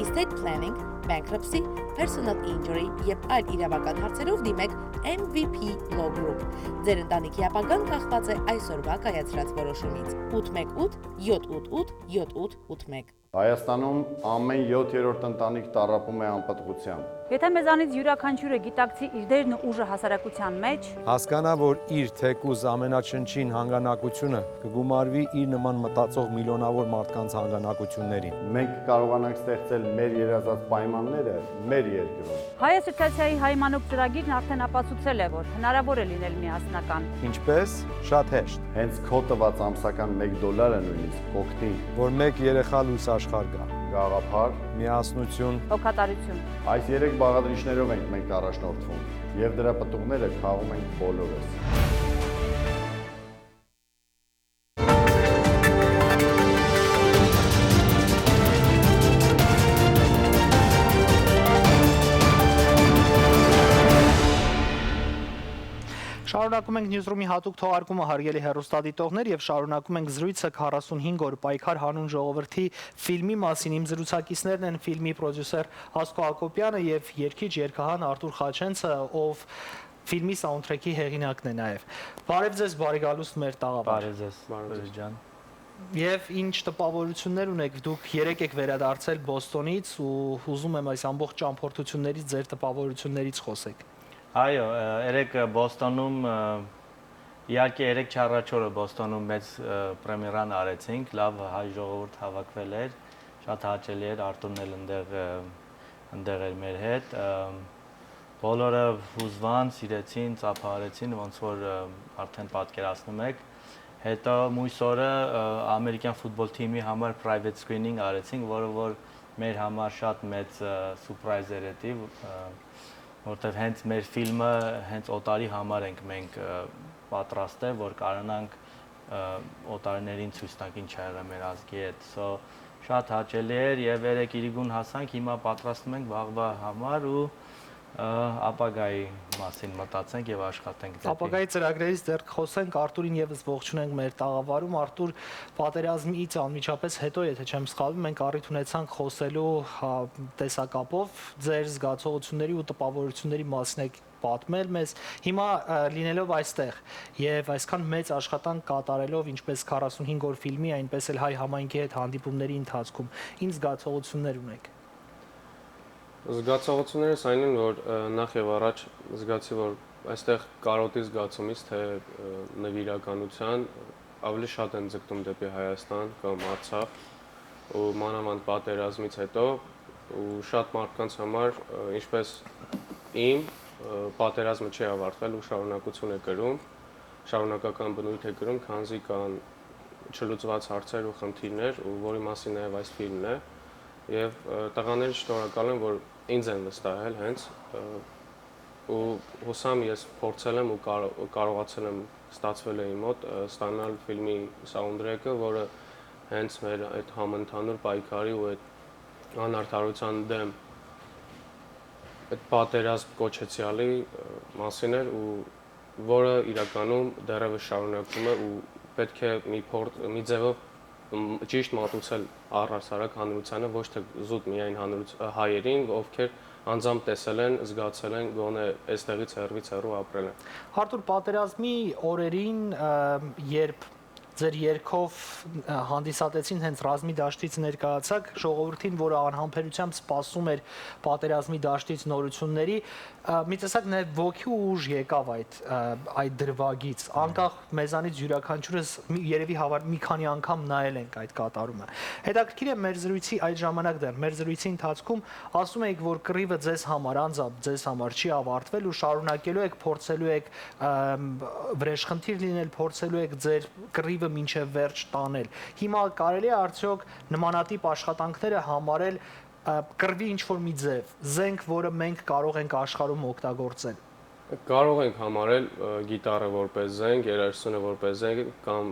Estate planning, bankruptcy, personal injury եւ այլ իրավական հարցերով դիմեք MVP Law Group։ Ձեր ընտանիքի ապագան կախված է այսօրվա կայացրած որոշումից։ 818 788 7881 Հայաստանում ամեն 7-րդ ընտանիք տառապում է անպտղությամբ։ Եթե մեզանից յուրաքանչյուրը գիտակցի իր դերն ու ուժը հասարակության մեջ, հասկանա, որ իր թեկուզ ամենաչնչին հանգանակությունը կգումարվի իր նման մտածող միլիոնավոր մարդկանց հանգանակություններին։ Մենք կարողանանք ստեղծել մեր երազած պայմանները մեր երկրում։ Հայ ասոցիացիայի հայ մանուկ ծրագիրն արդեն ապացուցել է, որ հնարավոր է լինել միասնական։ Ինչպես? Շատ հեշտ։ Հենց քո տված ամսական $1 նույնիսկ կօգնի, որ մեկ երեխա լույս աշխարհ գա։ Գաղափար, միասնություն, հոգատարություն։ Այս 3 բաղադրիչներով ենք մենք առաջնորդվում եւ դրա պտուղները քաղում ենք բոլորս։ Շարունակում ենք Newsroom-ի հատուկ թողարկումը, հարգելի հեռուստադիտողներ, եւ շարունակում ենք զրույցը 45 օր պայքար հանուն ժողովրդի ֆիլմի մասին։ Իմ զրուցակիցներն են ֆիլմի պրոդյուսեր Ասկո Հակոբյանը եւ երգիչ երգահան Արտուր Խաչենցը, ով ֆիլմի սաունդթրեքի հեղինակն է նաեւ։ Բարև ձեզ, բարի գալուստ մեր տաղավար։ Բարև ձեզ, բարև ջան։ Եվ ինչ տպավորություններ ունեք, դուք երեք եք վերադարձել Բոստոնից ու ուզում եմ այս ամբողջ ճամփորդություններից ձեր տպավորություններից խոսեք։ Այո, երեք Բոստոնում, իհարկե երեք չառաջորը Բոստոնում մեծ պրեմիերան արեցինք, լավ հայ ժողովուրդ հավաքվել էր, շատ հաճելի էր, Արտուրն էլ ընդեղ էր մեր հետ, բոլորը հուզվան, սիրեցին, ծափահարեցին, ոնց որ արդեն պատկերացնում եք, հետո մույս օրը ամերիկյան ֆուտբոլ թիմի համար private screening արեցինք, որը որ մեր համար շատ մեծ սուրպրայզ էր էդի, որտեվ հենց մեր ֆիլմը հենց օտարի համար ենք մենք պատրաստել, որ կարողանանք օտարներին ցույց տանք ինչ ա եղել մեր ազգի հետ։ So շատ հաճելի էր եւ երեք իրիկուն հասանք, հիմա պատրաստում ենք վաղվա համար ու ապագայի մասին մտածենք եւ աշխատենք դեպի։ Ապագայի ծրագրերից դեռ խոսենք, Արտուրին եւս ողջունենք մեր տաղավարում։ Արտուր, պատերազմից անմիջապես հետո, եթե չեմ սխալվում, մենք առիթ ունեցանք խոսելու տեսակապով ձեր զգացողությունների ու տպավորությունների մասին եք պատմել մեզ։ Հիմա լինելով այստեղ եւ այսքան մեծ աշխատանք կատարելով ինչպես 45 օր ֆիլմի, այնպես էլ հայ համայնքի հետ հանդիպումների ընթացքում, ինչ զգացողություններ ունեք։ Զգացողություններս այն են, որ նախ եւ առաջ զգացի, որ այստեղ կարոտի զգացումից, թե նվիրականության ավելի շատ են ձգտում դեպի Հայաստան կամ Արցախ ու մանավանդ պատերազմից հետո ու շատ մարդկանց համար, ինչպես իմ, պատերազմը չի ավարտվել ու շարունակություն է կրում, շարունակական բնույթ է կրում, քանզի կան չլուծված հարցեր ու խնդիրներ, ու որի մասին նաեւ այս ֆիլմն է, եւ տղաներին շնորհակալ եմ, որ ինձ են վստահել հենց ու հուսամ ես փորձել եմ ու կարողացել եմ ստացվել է իմ մոտ ստանալ ֆիլմի սաունդթրեքը, որը հենց մեր այդ համընդհանուր պայքարի ու այդ անարդարության դեմ այդ պատերազմ կոչեցյալի մասին էր ու որը իրականում դեռևս շարունակվում է ու պետք է մի ձևով ճիշտ մատուցել առհասարակ հանրությանը, ոչ թե զուտ միայն հայերին, ովքեր անձամբ տեսել են, զգացել են, գոնե այստեղից հեռվից հեռու ապրել են։ Արտուր, պատերազմի օրերին, երբ ձեր երգով հանդիսատեցին հենց ռազմի դաշտից ներկայացաք ժողովրդին, որը անհամբերությամբ սպասում էր պատերազմի դաշտից նորությունների, մի տեսակ նաև ոգի ու ուժ եկավ այդ դրվագից, անկախ մեզանից յուրաքանչյուրս երևի մի քանի անգամ նայել ենք այդ կատարումը։ Հետաքրքիր է մեր զրույցի այդ ժամանակ դեռ, մեր զրույցի ընթացքում ասում եք, որ կռիվը ձեզ համար, անձամբ ձեզ համար չի ավարտվել ու շարունակելու եք, փորձելու եք վրեժխնդիր լինել, փորձելու եք ձեր կռիվը մինչև վերջ տանել։ Հիմա կարելի է արդյոք նմանատիպ աշխատանքները համարել կռվի ինչ-որ մի ձև, զենք, որը մենք կարող ենք աշխարհում օգտագործել։ Կարող ենք համարել գիտարը որպես զենք, երաժշտությունը որպես զենք կամ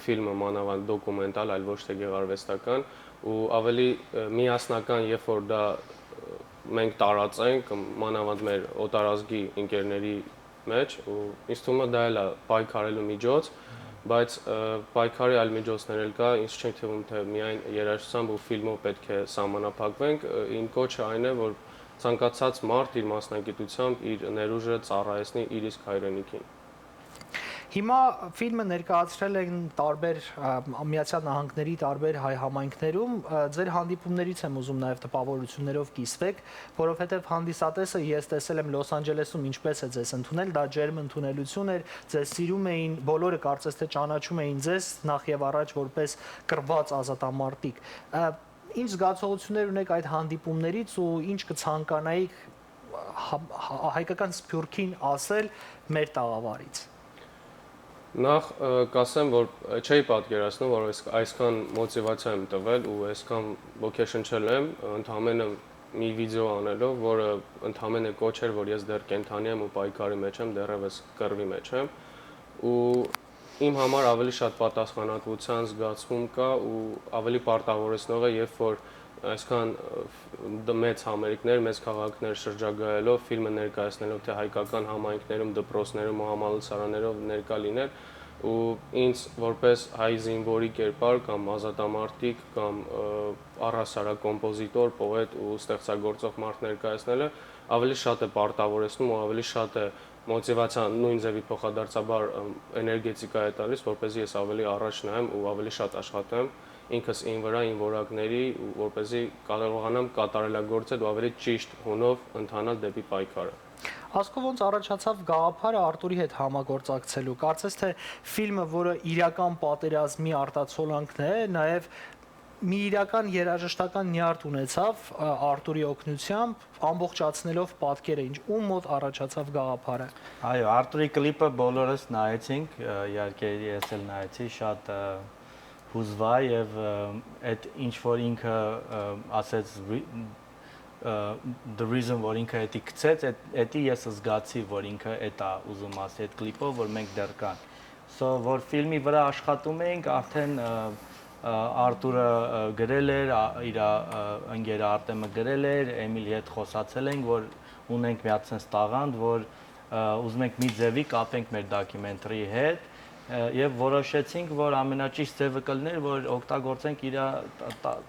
ֆիլմը մանավանդ դոկումենտալ, այլ ոչ թե գեղարվեստական ու ավելի միասնական, երբ որ դա մենք տարածենք մանավանդ մեր օտարազգի ընկերների մեջ ու ինձ թվում է դա էլ է պայքարելու միջոց, բայց պայքարի այլ միջոցներ էլ կա, ինձ չի թվում թե միայն երաժշտությամբ ու ֆիլմով պետք է սահմանափակվենք, իմ կոչը այն է, որ ցանկացած մարդ իր մասնագիտությամբ իր ներուժը ծառայեցնի իր իսկ հայրենիքին։ Հիմա ֆիլմը ներկայացրել են տարբեր Միացյալ Նահանգների տարբեր հայ համայնքներում, ձեր հանդիպումներից եմ ուզում նաև տպավորություններով կիսվեք, որովհետև հանդիսատեսը ես տեսել եմ Լոս Անջելեսում ինչպես է ձեզ ընդունել, դա ջերմ ընդունելություն էր, ձեզ սիրում էին, բոլորը կարծես թե ճանաչում էին ձեզ նախ եւ առաջ որպես կռված ազատամարտիկ։ Ինչ զգացողություններ ունեք այդ հանդիպումներից ու ինչ կցանկանայիք հայկական սփյուռքին ասել մեր տաղավարից։ Նախ կասեմ, որ չէի պատկերացնում, որ այսքան մոտիվացիա եմ տվել ու այսքան ոգեշնչել եմ ընդհանրապես մի վիդեո անելով, որը ընդհանրապես կոչ էր, որ ես դեռ կենթանի եմ ու պայքարի մեջ եմ, դեռևս կռվի մեջ եմ ու իմ համար ավելի շատ պատասխանատվության զգացում կա ու ավելի պարտավորեցնող է, երբ որ այսքան մեծ համերգներ, մեծ քաղաքներ շրջագայելով, ֆիլմը ներկայացնելով թե հայկական համայնքներում, դպրոցներում ու համալսարաններով ներկա լինել ու ինձ որպես հայ զինվորի կերպար կամ ազատամարտիկ կամ առհասարակ կոմպոզիտոր, պոետ ու ստեղծագործող մարդ ներկայացնելը ավելի շատ է պարտավորեցնում ու ավելի շատ է մոտիվացիա նույն ձևի փոխադարձաբար էներգետիկա է տալիս, որպեսզի ես ավելի առաջ նայեմ ու ավելի շատ աշխատեմ ինքս ին վրա, ին որակների, որպեսզի կարողանամ կատարելագործել ու ավելի ճիշտ հունով ընթանալ դեպի պայքարը։ Ասկո ոնց առաջացավ գաղափարը Արտուրի հետ համագործակցելու։ Կարծես թե ֆիլմը, որը իրական պատերազմի արտացոլանքն է, նաև մի իրական երաժշտական նյարդ ունեցավ Արտուրի օգնությամբ, ամբողջացնելով պատկերը, ում մոտ առաջացավ գաղափարը։ Այո, Արտուրի կլիպը բոլորս նայեցինք, իհարկե ես էլ նայեցի, շատ հուզվա եւ այդ ինչ որ ինքը ասեց the reason որ ինքը էդի գցեց, էդի ես զգացի, որ ինքը էդ է ուզում ասի այդ կլիպով, որ մենք դեռ կան։ So որ ֆիլմի վրա աշխատում էինք, արդեն Արտուրը գրել էր, իր ընկերը Արտեմը գրել էր, Էմիլի հետ խոսացել ենք, որ ունենք մի հատ sense տաղանդ, որ ուզում ենք մի ձևի կապենք մեր դոկումենտարի հետ եւ որոշեցինք, որ ամենաճիշտ ձևը կլներ, որ օգտագործենք իր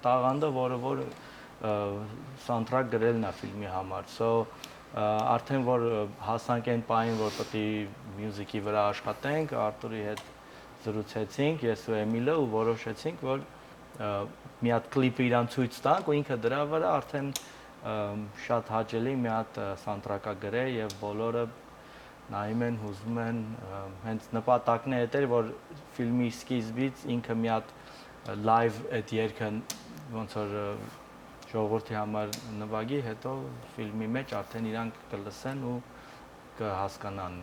տաղանդը, որը soundtrack գրելն է ֆիլմի համար։ So արդեն որ հասանք այն պահին, որ պետք է մյուզիկի վրա աշխատենք, Արտուրի հետ զրուցեցինք, ես ու Էմիլը ու որոշեցինք, որ մի հատ կլիպ իրան ցույց տանք ու ինքը դրա վրա արդեն շատ հաճելի մի հատ soundtrack-ը գրել եւ բոլորը նայում են, հուզվում են, հենց նպատակն է դա, որ ֆիլմի սկիզբից ինքը մի հատ live այդ երգը ոնց որ ժողովրդի համար նվագի, հետո ֆիլմի մեջ արդեն իրանք կլսեն ու կհասկանան։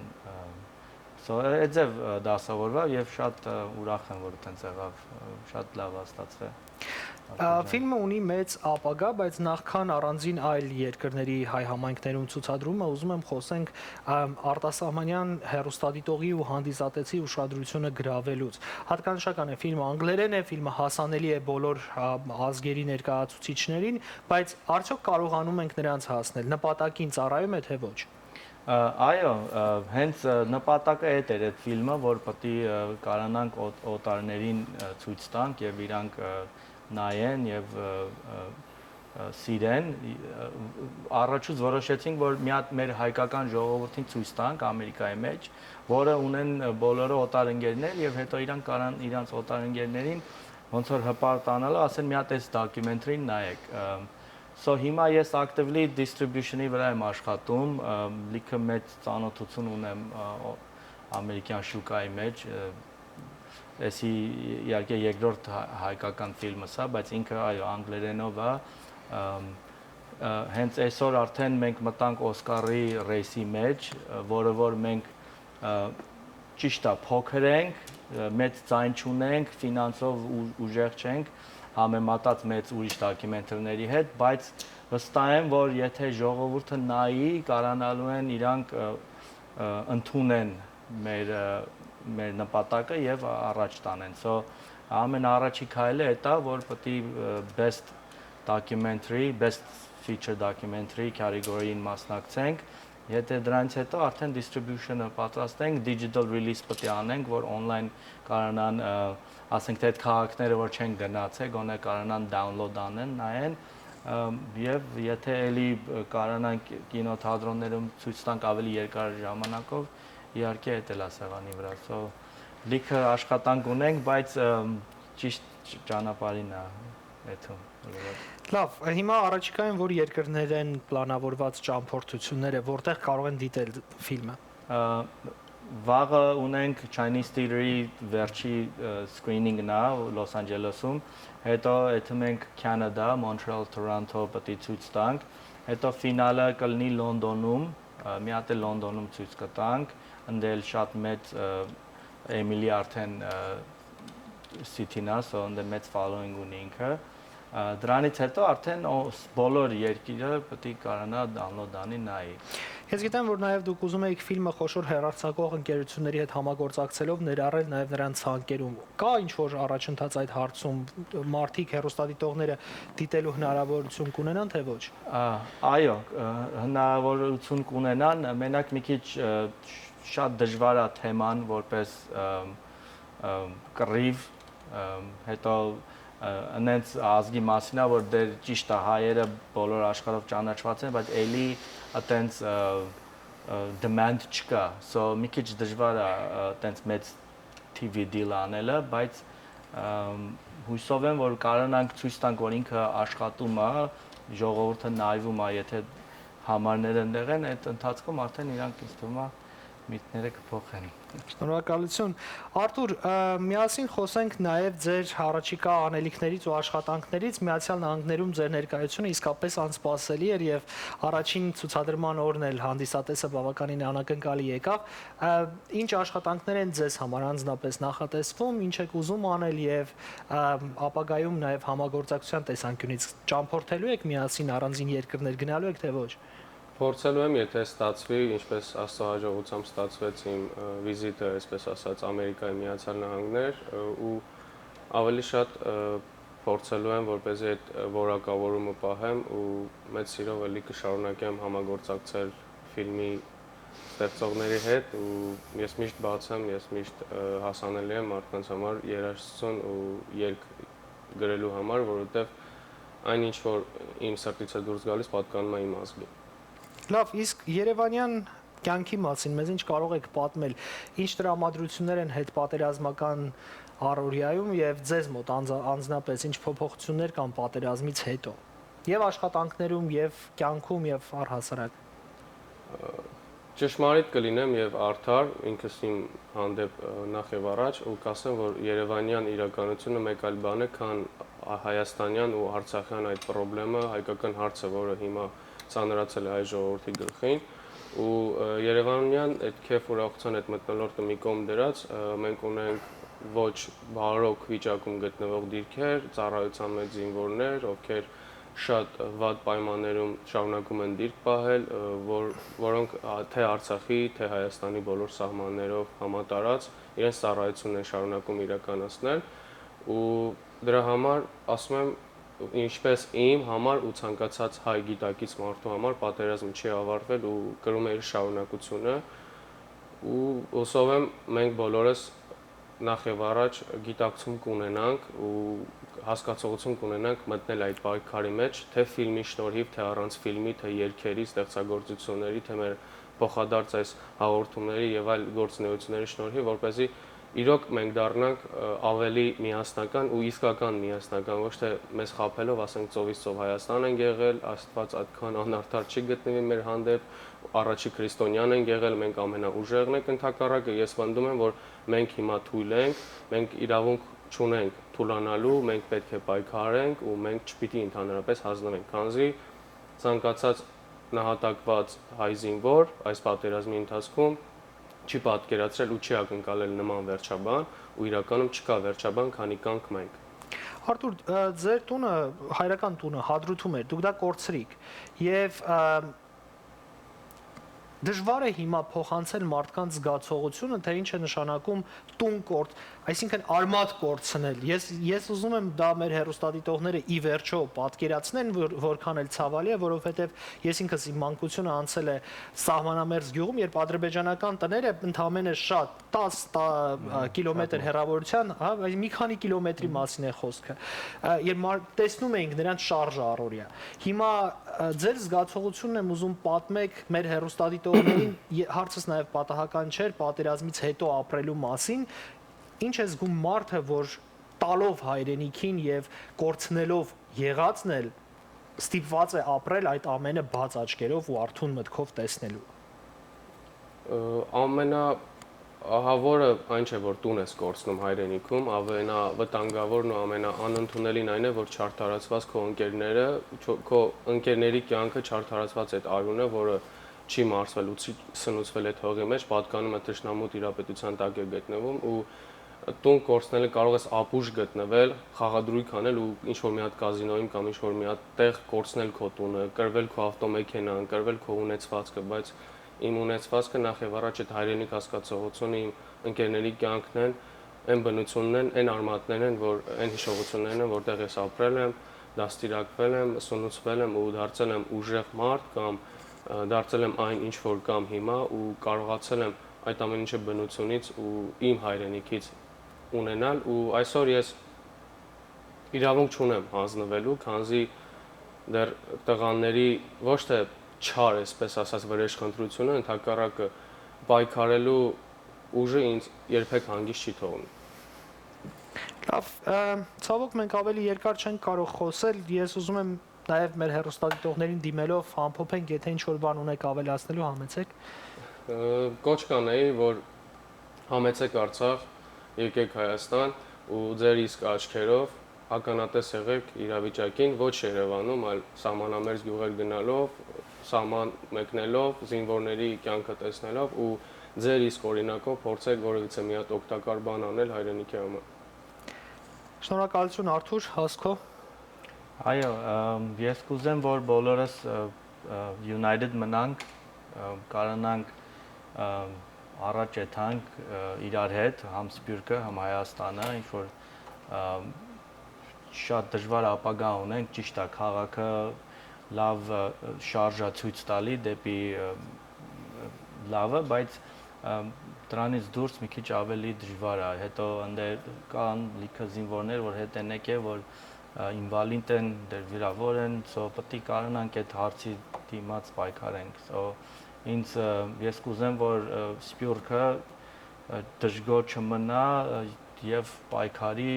So այդ ձև դասավորվա եւ շատ ուրախ եմ, որ այդպես եղավ, շատ լավ ստացվեց։ Ֆիլմը ունի մեծ ապագա, բայց նախքան առանձին այլ երկրների հայ համայնքներում ցուցադրումը, ուզում եմ խոսենք արտասահմանյան հեռուստադիտողի ու հանդիսատեսի ուշադրությունը գրավելուց։ Հատկանշական է, ֆիլմը անգլերեն է, ֆիլմը հասանելի է բոլոր ազգերի ներկայացուցիչներին, բայց արդյոք կարողանում ենք նրանց հասնել, նպատակին ծառայում է թե ոչ։ Այո, հենց նպատակը այդ էր այդ ֆիլմը, որ պետք է կարողանանք օտարներին ցույց տանք եւ իրանք նայեն եւ սիրեն։ Առաջուց որոշեցինք, որ մի հատ մեր հայկական ժողովրդին ցույց տանք Ամերիկայի մեջ, որը ունեն բոլորը օտար ընկերներ եւ հետո իրանք կարան իրանց օտար ընկերներին ոնց որ հպարտանալը ասեն մի հատ այս դոկումենտարին նայեք։ So հիմա ես actively distribution-ի վրա եմ աշխատում, լիքը մեծ ծանոթություն ունեմ ամերիկյան շուկայի մեջ, էսի իհարկե երկրորդ հայկական ֆիլմս է, բայց ինքը այո անգլերենով է, հենց այսօր արդեն մենք մտանք Օսկարի ռեյսի մեջ, որը որ մենք ճիշտ է փոքր ենք, մեծ ձայն չունենք, ֆինանսով ուժեղ չենք, համեմատած մեծ ուրիշ դոկումենտարների հետ, բայց վստահ եմ, որ եթե ժողովուրդը նայի, կարողանալու են իրանք ընդունեն մեր նպատակը եւ առաջ տանեն։ So ամենաառաջի քայլը դա որ պետք է best documentary, best feature documentary category-ին մասնակցենք, եթե դրանից հետո արդեն distribution-ը պատրաստենք, digital release պետք է անենք, որ online կարողանան ասենք թե այդ քաղաքները որ չեն գնացել, գոնե կարողանան download անեն, նայեն եւ եթե էլի կարողանանք կինոթատրոններում ցույց տանք ավելի երկար ժամանակով, իհարկե դա էլ է սեղանի վրա։ So լիքը աշխատանք ունենք, բայց ճիշտ ճանապարհին է էթում։ Լավ, հիմա առաջիկայում որ երկրներ են պլանավորված ճամփորդությունները, որտեղ կարող են դիտել ֆիլմը։ Վաղը ունենք Chinese Theater-ի վերջի screening-ն է Լոս Անջելեսում, հետո այդում ենք Canada, Montreal, Toronto պետք է ցույց տանք, հետո ֆինալը կլինի Լոնդոնում, մի հատ է Լոնդոնում ցույց կտանք, ընդել շատ մեծ Էմիլի արդեն city-ն է, so ընդել մեծ following ունի ինքը, դրանից հետո արդեն բոլոր երկիրը պետք է կարողանա download անի նայի։ Ես գիտեմ, որ նաև դուք ուզում եք ֆիլմը խոշոր հեռարձակող ընկերությունների հետ համագործակցելով ներառել նաև նրանց ցանկերում։ Կա ինչ-որ առաջընթաց այդ հարցում, մարդիկ հեռուստադիտողները դիտելու հնարավորություն կունենան, թե ոչ։ Այո, հնարավորություն կունենան, մենակ մի քիչ շատ դժվար է թեման որպես կռիվ, հետո այնց ազգի մասին է, որ դեր ճիշտ է հայերը բոլոր աշխարհով ճանաչված են, բայց էլի այտենց demand չկա, so մի քիչ դժվար է այտենց մեծ TV deal անելը, բայց հույսով եմ, որ կարողանանք ցույց տանք, որ ինքը աշխատում է, ժողովուրդը նայվում է, եթե համարները ընդեղ են, այդ ընթացքում արդեն իրանք ինձ թվում է միտքները կփոխեն։ Շնորհակալություն։ Արթուր, միասին խոսենք նաև ձեր առաջիկա անելիքներից ու աշխատանքներից։ Միացյալ Նահանգներում ձեր ներկայությունը իսկապես անսպասելի էր եւ առաջին ցուցադրման օրն էլ հանդիսատեսը բավականին անակնկալի եկավ։ Ինչ աշխատանքներ են ձեզ համար անձնապես նախատեսվում, ինչ եք ուզում անել եւ ապագայում նաև համագործակցության տեսանկյունից ճամփորդելու եք միասին առանձին երկրներ գնալու եք թե ոչ։ Փորձելու եմ, եթե ստացվի, ինչպես Աստծո հաջողությամբ ստացվեց իմ վիզիտը, այսպես ասած, Ամերիկայի Միացյալ Նահանգներ ու ավելի շատ փորձելու եմ, որպեսզի այդ որակավորումը պահեմ ու մեծ սիրով էլի կշարունակեմ համագործակցել ֆիլմի ստեղծողների հետ ու ես միշտ բաց եմ, ես միշտ հասանելի եմ մարդկանց համար երաժշտություն ու երգ գրելու համար, որովհետև այն ինչ որ իմ սրտից է դուրս գալիս, պատկանում է իմ ազգին։ Լավ, իսկ Երևանյան կյանքի մասին մեզ ինչ կարող եք պատմել, ինչ տրամադրություններ են հետպատերազմական առօրյայում եւ ձեզ մոտ անձնապես ինչ փոփոխություններ կան պատերազմից հետո եւ աշխատանքներում եւ կյանքում եւ առհասարակ։ Ճշմարիտ կլինեմ եւ արդար ինքս իմ հանդեպ նախ եւ առաջ ու կասեմ, որ Երևանյան իրականությունը մեկ այլ բան է, քան հայաստանյան ու արցախյան այդ խնդրը, հայկական հարցը, որը հիմա ծանրացել է հայ ժողովրդի գլխին ու Երևանյան այդ քեֆ ուրախության այդ մթնոլորտը մի կողմ դրած մենք ունենք ոչ բարոկ վիճակում գտնվող դիրքեր, ծառայության մեջ զինվորներ, ովքեր շատ վատ պայմաններում շարունակում են դիրք պահել, որոնք թե Արցախի, թե Հայաստանի բոլոր սահմաններով համատարած իրենց ծառայությունն են շարունակում իրականացնել ու դրա համար ասում եմ ինչպես իմ համար ու ցանկացած հայ գիտակից մարդու համար պատերազմը չի ավարտվել ու կրում է իր շարունակությունը ու հուսով եմ մենք բոլորս նախ եւ առաջ գիտակցում կունենանք ու հասկացողություն կունենանք մտնել այդ պայքարի մեջ թե ֆիլմի շնորհիվ, թե առանց ֆիլմի, թե երգերի, ստեղծագործությունների, թե մեր փոխադարձ այս հաղորդումների եւ այլ գործունեությունների շնորհիվ, որպեսզի իրոք մենք դառնանք ավելի միասնական ու իսկական միասնական, ոչ թե մեզ խաբելով, ասենք ծովից ծով Հայաստան են եղել, Աստված այդքան անարդար չի գտնվի մեր հանդեպ, առաջի քրիստոնյան են եղել, մենք ամենաուժեղն ենք ընդհակառակը, ես վնդում եմ, որ մենք հիմա թույլ ենք, մենք իրավունք չունենք թուլանալու, մենք պետք է պայքարենք ու մենք չպիտի ընդհանրապես հանձնվենք, քանզի ցանկացած նահատակված հայ զինվոր այս պատերազմի ընթացքում չի պատկերացրել ու չի ակնկալել նման վերջաբան ու իրականում չկա վերջաբան, քանի կանք մենք։ Արթուր, ձեր տունը, հայրական տունը հադրութում էր, դուք դա կորցրիք եւ դժվար է հիմա փոխանցել մարդկանց զգացողությունը, թե ինչ է նշանակում տուն կորց, այսինքն արմատ կորցնել։ Ես ուզում եմ դա մեր հեռուստադիտողները ի վերջո պատկերացնեն, որքան էլ ցավալի է, որովհետև ես ինքս իմ մանկությունը անցել է սահմանամերձ գյուղում, երբ ադրբեջանական տները ընդամենը շատ 10 կիլոմետր հեռավորության, մի քանի կիլոմետրի մասին է խոսքը։ Երբ տեսնում էինք նրանց շարժը առօրյա։ Հիմա ձեր զգացողությունն եմ ուզում պատմեք մեր հեռուստադիտողներին, հարցս նաև պատահական չէր պատերազմից հետո ապրելու մասին, ինչ է զգում մարդը, որ տալով հայրենիքին եւ կորցնելով եղածն էլ ստիպված է ապրել այդ ամենը բաց աչքերով ու արթուն մտքով տեսնելու։ Ամենաահավորը այն չէ, որ տուն ես կորցնում հայրենիքում, ամենավտանգավորն ու ամենաանընդունելին այն է, որ չարդարացված քո ընկերները, քո ընկերների կյանքը չարդարացված այդ արյունը, որը չի մարսվել ու սնուցվել այդ հողի մեջ, պատկանում է թշնամու տիրապետության տակ է գտնվում ու տուն կորցնելը կարող ես ապուշ գտնվել, խաղադրույք անել ու ինչ որ մի հատ կազինոյում կամ ինչ որ մի հատ տեղ կորցնել քո տունը, կրվել քո ավտոմեքենան, կրվել քո ունեցվածքը, բայց իմ ունեցվածքը նախ եւ առաջ այդ հայրենիք հասկացողությունը իմ ընկերների կյանքն են, այն բնությունն են, այն արմատներն են, որ այն հիշողություններն են, որտեղ ես ապրել եմ, դաստիարակվել եմ, սնուցվել եմ ու դարձել եմ ուժեղ մարդ կամ դարձել եմ այն ինչ որ կամ հիմա ու կարողացել եմ այդ ամեն ինչը բնությունից ու իմ հայրենիքից ունենալ ու այսօր ես իրավունք չունեմ հանձնվելու, քանզի դեռ տղաների ոչ թե չար, այսպես ասած, վրեժխնդրությունը, ընդհակառակը պայքարելու ուժը ինձ երբեք հանգիստ չի թողնում։ Լավ, ցավոք մենք ավելի երկար չենք կարող խոսել, ես ուզում եմ նաև մեր հեռուստադիտողներին դիմելով ամփոփենք, եթե ինչ որ բան ունեք ավելացնելու, համեցեք։ Կոչ կանեի, որ համեցեք Արցախ, եկեք Հայաստան ու ձեր իսկ աչքերով ականատես եղեք իրավիճակին ոչ Երևանում, այլ սահմանամերձ գյուղեր գնալով, սահման մեկնելով, զինվորների կյանքը տեսնելով ու ձեր իսկ օրինակով փորձեք որևիցե մի հատ օգտակար բան անել հայրենիքի համար։ Շնորհակալություն Արթուր, հասքո։ Այո, ես կուզեմ, որ բոլորս united մնանք, կարողանանք առաջ եթանք իրար հետ, համ Սփյուռքը, համ Հայաստանը, ինչ որ շատ դժվար ապագա ունենք, ճիշտ է, քաղաքը լավ շարժա ցույց տալի դեպի լավը, բայց դրանից դուրս մի քիչ ավելի դժվար է։ Հետո ընդեր կան լիքը զինվորներ, որ հետ են եկել, որ ինվալիդ են, դեր վիրավոր են, so պետք է կարողանանք այդ հարցի դիմաց պայքարենք։ So ես կուզեմ, որ Սփյուռքը դժգոհ չմնա եւ պայքարի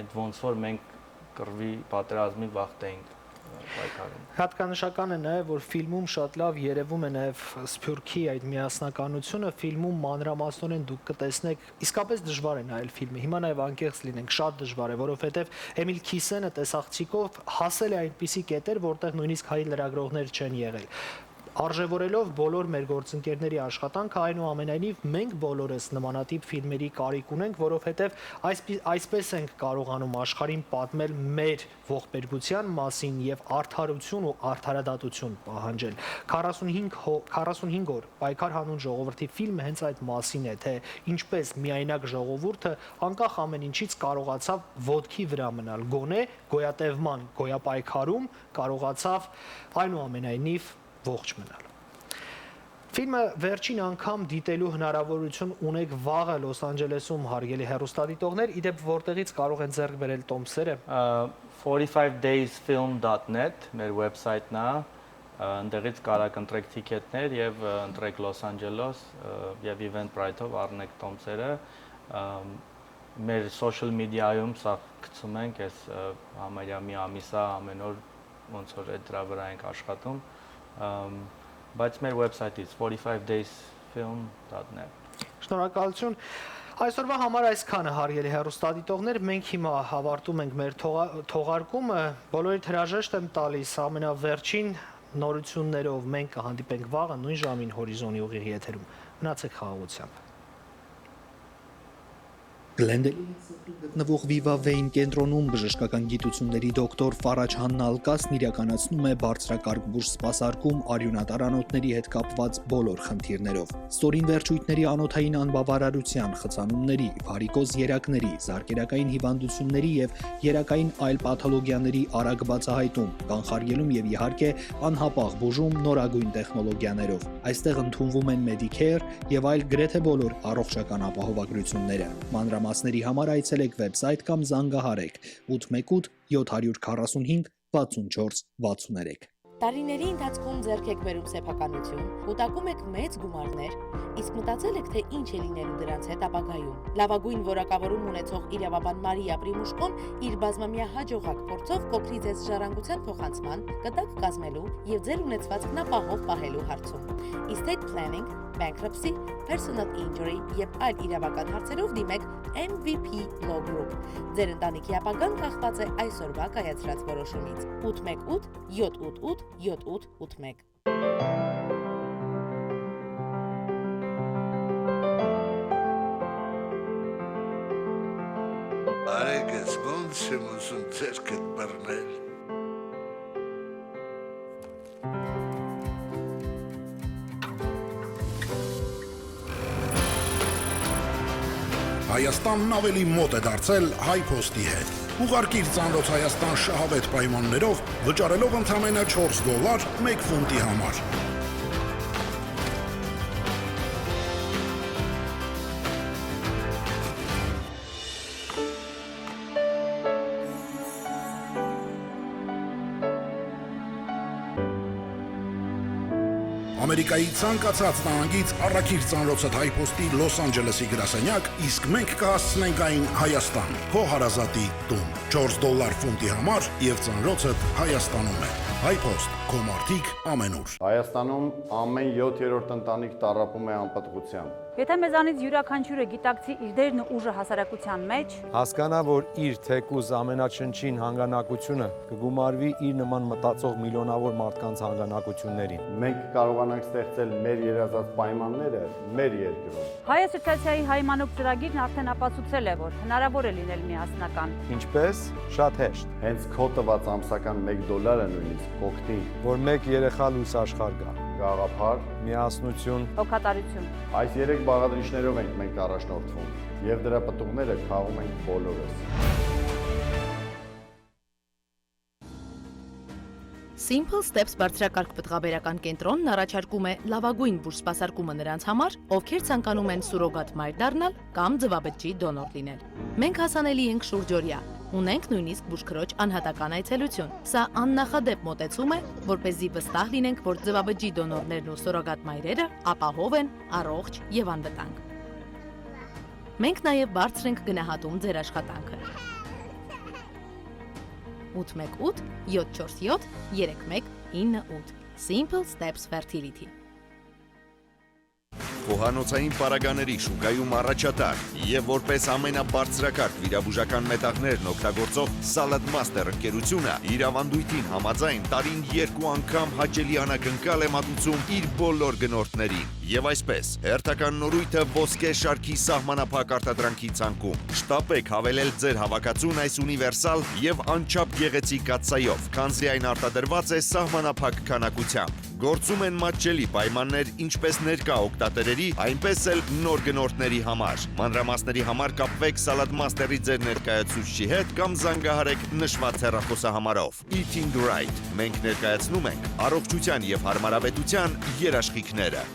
այդ ոնց որ մենք կռվի պատերազմի վախտենք պայքարում։ Հատկանշական է նաև, որ ֆիլմում շատ լավ երևում է նաև Սփյուռքի այդ միասնականությունը, ֆիլմում մանրամասնորեն դուք կտեսնեք, իսկապես դժվար է նայել ֆիլմը, հիմա նաև անկեղծ լինենք, շատ դժվար է, որովհետև Էմիլ Քիսենը տեսախցիկով հասել է այնպիսի կետեր, որտեղ նույնիսկ հայ լրագրողներ չեն եղել։ Արժևորելով բոլոր մեր գործընկերների աշխատանքը, այնուամենայնիվ մենք բոլորս նմանատիպ ֆիլմերի կարիք ունենք, որովհետև այսպես ենք կարողանում աշխարհին պատմել մեր ողբերգության մասին եւ արդարություն ու արդարադատություն պահանջել։ 45 օր պայքար հանուն ժողովրդի ֆիլմը հենց այդ մասին է, թե ինչպես միայնակ ժողովուրդը անկախ ամեն ինչից կարողացավ ոտքի վրա մնալ, գոնե գոյատևման, գոյապայքարում կարողացավ այնուամենայնիվ ողջ մնալ։ Ֆիլմը վերջին անգամ դիտելու հնարավորություն ունեք վաղը Լոս Անջելեսում, հարգելի հեռուստադիտողներ, իդեպ որտեղից կարող են ձեռք բերել տոմսերը։ 45daysfilm.net մեր վեբսայթն է, այնտեղից կարող ընտրեք թիքետներ եւ ընտրեք Լոս Անջելես եւ Eventbrite-ով առնեք տոմսերը։ Մեր social media-ում սա գցում ենք, այս համարյա մի ամիսա ամեն օր ոնց որ այդ դրա վրա ենք աշխատում։ Բայց մեր վեբսայթից 45daysfilm.net։ Շնորհակալություն։ Այսօրվա համար այսքանը, հարգելի հեռուստադիտողներ, մենք հիմա հավարտում ենք մեր թողարկումը, բոլորիդ հրաժեշտ եմ տալիս ամենավերջին նորություններով, մենք կհանդիպենք վաղը նույն ժամին Հորիզոնի ուղիղ եթերում։ Մնացեք խաղաղությամբ։ Գլենդելից գտնվող Viva Vein կենտրոնում բժշկական գիտությունների դոկտոր Ֆարաջ Հաննալկասն իրականացնում է բարձրակարգ բուրս սպասարկում արյունատար անոթների հետ կապված բոլոր խնդիրներով։ Ստորին վերջույթների անոթային անբավարարության, խցանումների, վարիկոզ երակների, զարկերակային հիվանդությունների եւ երակային այլ պաթոլոգիաների արագ բացահայտում, կանխարգելում եւ իհարկե անհապաղ բուժում նորագույն տեխնոլոգիաներով։ Այստեղ ընդունվում են Medicare եւ այլ գրեթե բոլոր առողջական ապահովագրությունները։ Մանրամասների համար այցելեք վեբսայթ կամ զանգահարեք 818 745 64 63։ Տարիների ընթացքում ձեռք եք բերում սեփականություն, կուտակում եք մեծ գումարներ, իսկ մտածել եք, թե ինչ է լինելու դրանց հետ ապագայում։ Լավագույն որակավորում ունեցող իրավաբան Մարիա Պրիմուշկոն իր բազմամյա հաջողակ փորձով կօգնի ձեզ ժառանգության փոխանցման, կտակ կազմելու եւ ձեր ունեցվածքն ապահով պահելու հարցում։ Estate planning, bankruptcy, personal injury եւ այլ իրավական հարցերով դիմեք MVP Law Group։ Ձեր ընտանիքի ապագան կախված է այսօրվա կայացրած որոշումից։ 818 788 7881։ Արեգս ոնց եմ ուզում ձերքդ բռնել։ Հայաստանն ավելի մոտ է դարձել HiPost-ի հետ։ Ուղարկիր ծանոթ Հայաստան շահավետ պայմաններով, վճարելով ընդամենը $4 1 ֆունտի համար։ Ամերիկայի ցանկացած նահանգից առաքիր ծանրոցդ HiPost-ի Լոս Անջելեսի գրասենյակ, իսկ մենք կհասցնենք այն Հայաստան, քո հարազատի տուն։ $4 ֆունտի համար եւ ծանրոցդ Հայաստանում է։ Հայփոստ, քո մարդիկ ամենուր։ Հայաստանում ամեն 7-րդ ընտանիք տառապում է անպտղությամբ։ Եթե մեզանից յուրաքանչյուրը գիտակցի իր դերն ու ուժը հասարակության մեջ, Հասկանա, որ իր թեկուզ ամենաչնչին հանգանակությունը կգումարվի իր նման մտածող միլիոնավոր մարդկանց հանգանակություններին։ Մենք կարողանանք ստեղծել մեր երազած պայմանները մեր երկրում։ Հայ ասոցիացիայի հայ մանուկ ծրագիրն արդեն ապացուցել է, որ հնարավոր է լինել միասնական։ Ինչպես? Շատ հեշտ։ Հենց քո տված ամսական $1 նույնիսկ կօգնի, Որ մեկ երեխա լույս աշխարհ գա։ գաղափար, Միասնություն, Հոգատարություն։ այս 3 բաղադրիչներով ենք մենք առաջնորդվում եւ դրա պտուղները քաղում ենք բոլորս։ Simple Steps բարձրակարգ պտղաբերական կենտրոնն առաջարկում է լավագույն բուժսպասարկումը նրանց համար, ովքեր ցանկանում են սուրոգատ մայր դառնալ կամ ձվաբջջի դոնոր լինել։ Մենք հասանելի ենք շուրջօրյա, ունենք նույնիսկ բուժքրոջ անհատական այցելություն։ Սա աննախադեպ մոտեցում է, որպեսզի վստահ լինենք, որ ձվաբջջի դոնորներն ու սուրոգատ մայրերը ապահով են, առողջ եւ անվտանգ։ Մենք նաեւ բարձր ենք գնահատում ձեր աշխատանքը։ 818 747 3198 Simple Steps Fertility Խոհանոցային պարագաների շուկայում առաջատար եւ որպես ամենաբարձրակարգ վիրաբուժական մետաղներն օգտագործող Salad Master ընկերությունը իր ավանդույթին համաձայն տարին 2 անգամ հաճելի անակնկալ է մատուցում իր բոլոր գնորդներին եւ այսպես հերթական նորույթը ոսկե շարքի սահմանափակ արտադրանքի ցանկում շտապեք հավելել ձեր հավաքածուն այս ունիվերսալ եւ անչափ գեղեցիկ կաթսայով քանզի այն արտադրված է սահմանափակ քանակությամբ Գործում են մատչելի պայմաններ ինչպես ներկա օգտատերերի, այնպես էլ նոր գնորդների համար։ Մանրամասների համար կապվեք Salad Master-ի ձեր ներկայացուցչի հետ կամ զանգահարեք նշված հեռախոսահամարով։ Eating Right։ Մենք ներկայացնում ենք առողջության եւ հարմարավետության երաշխիքները։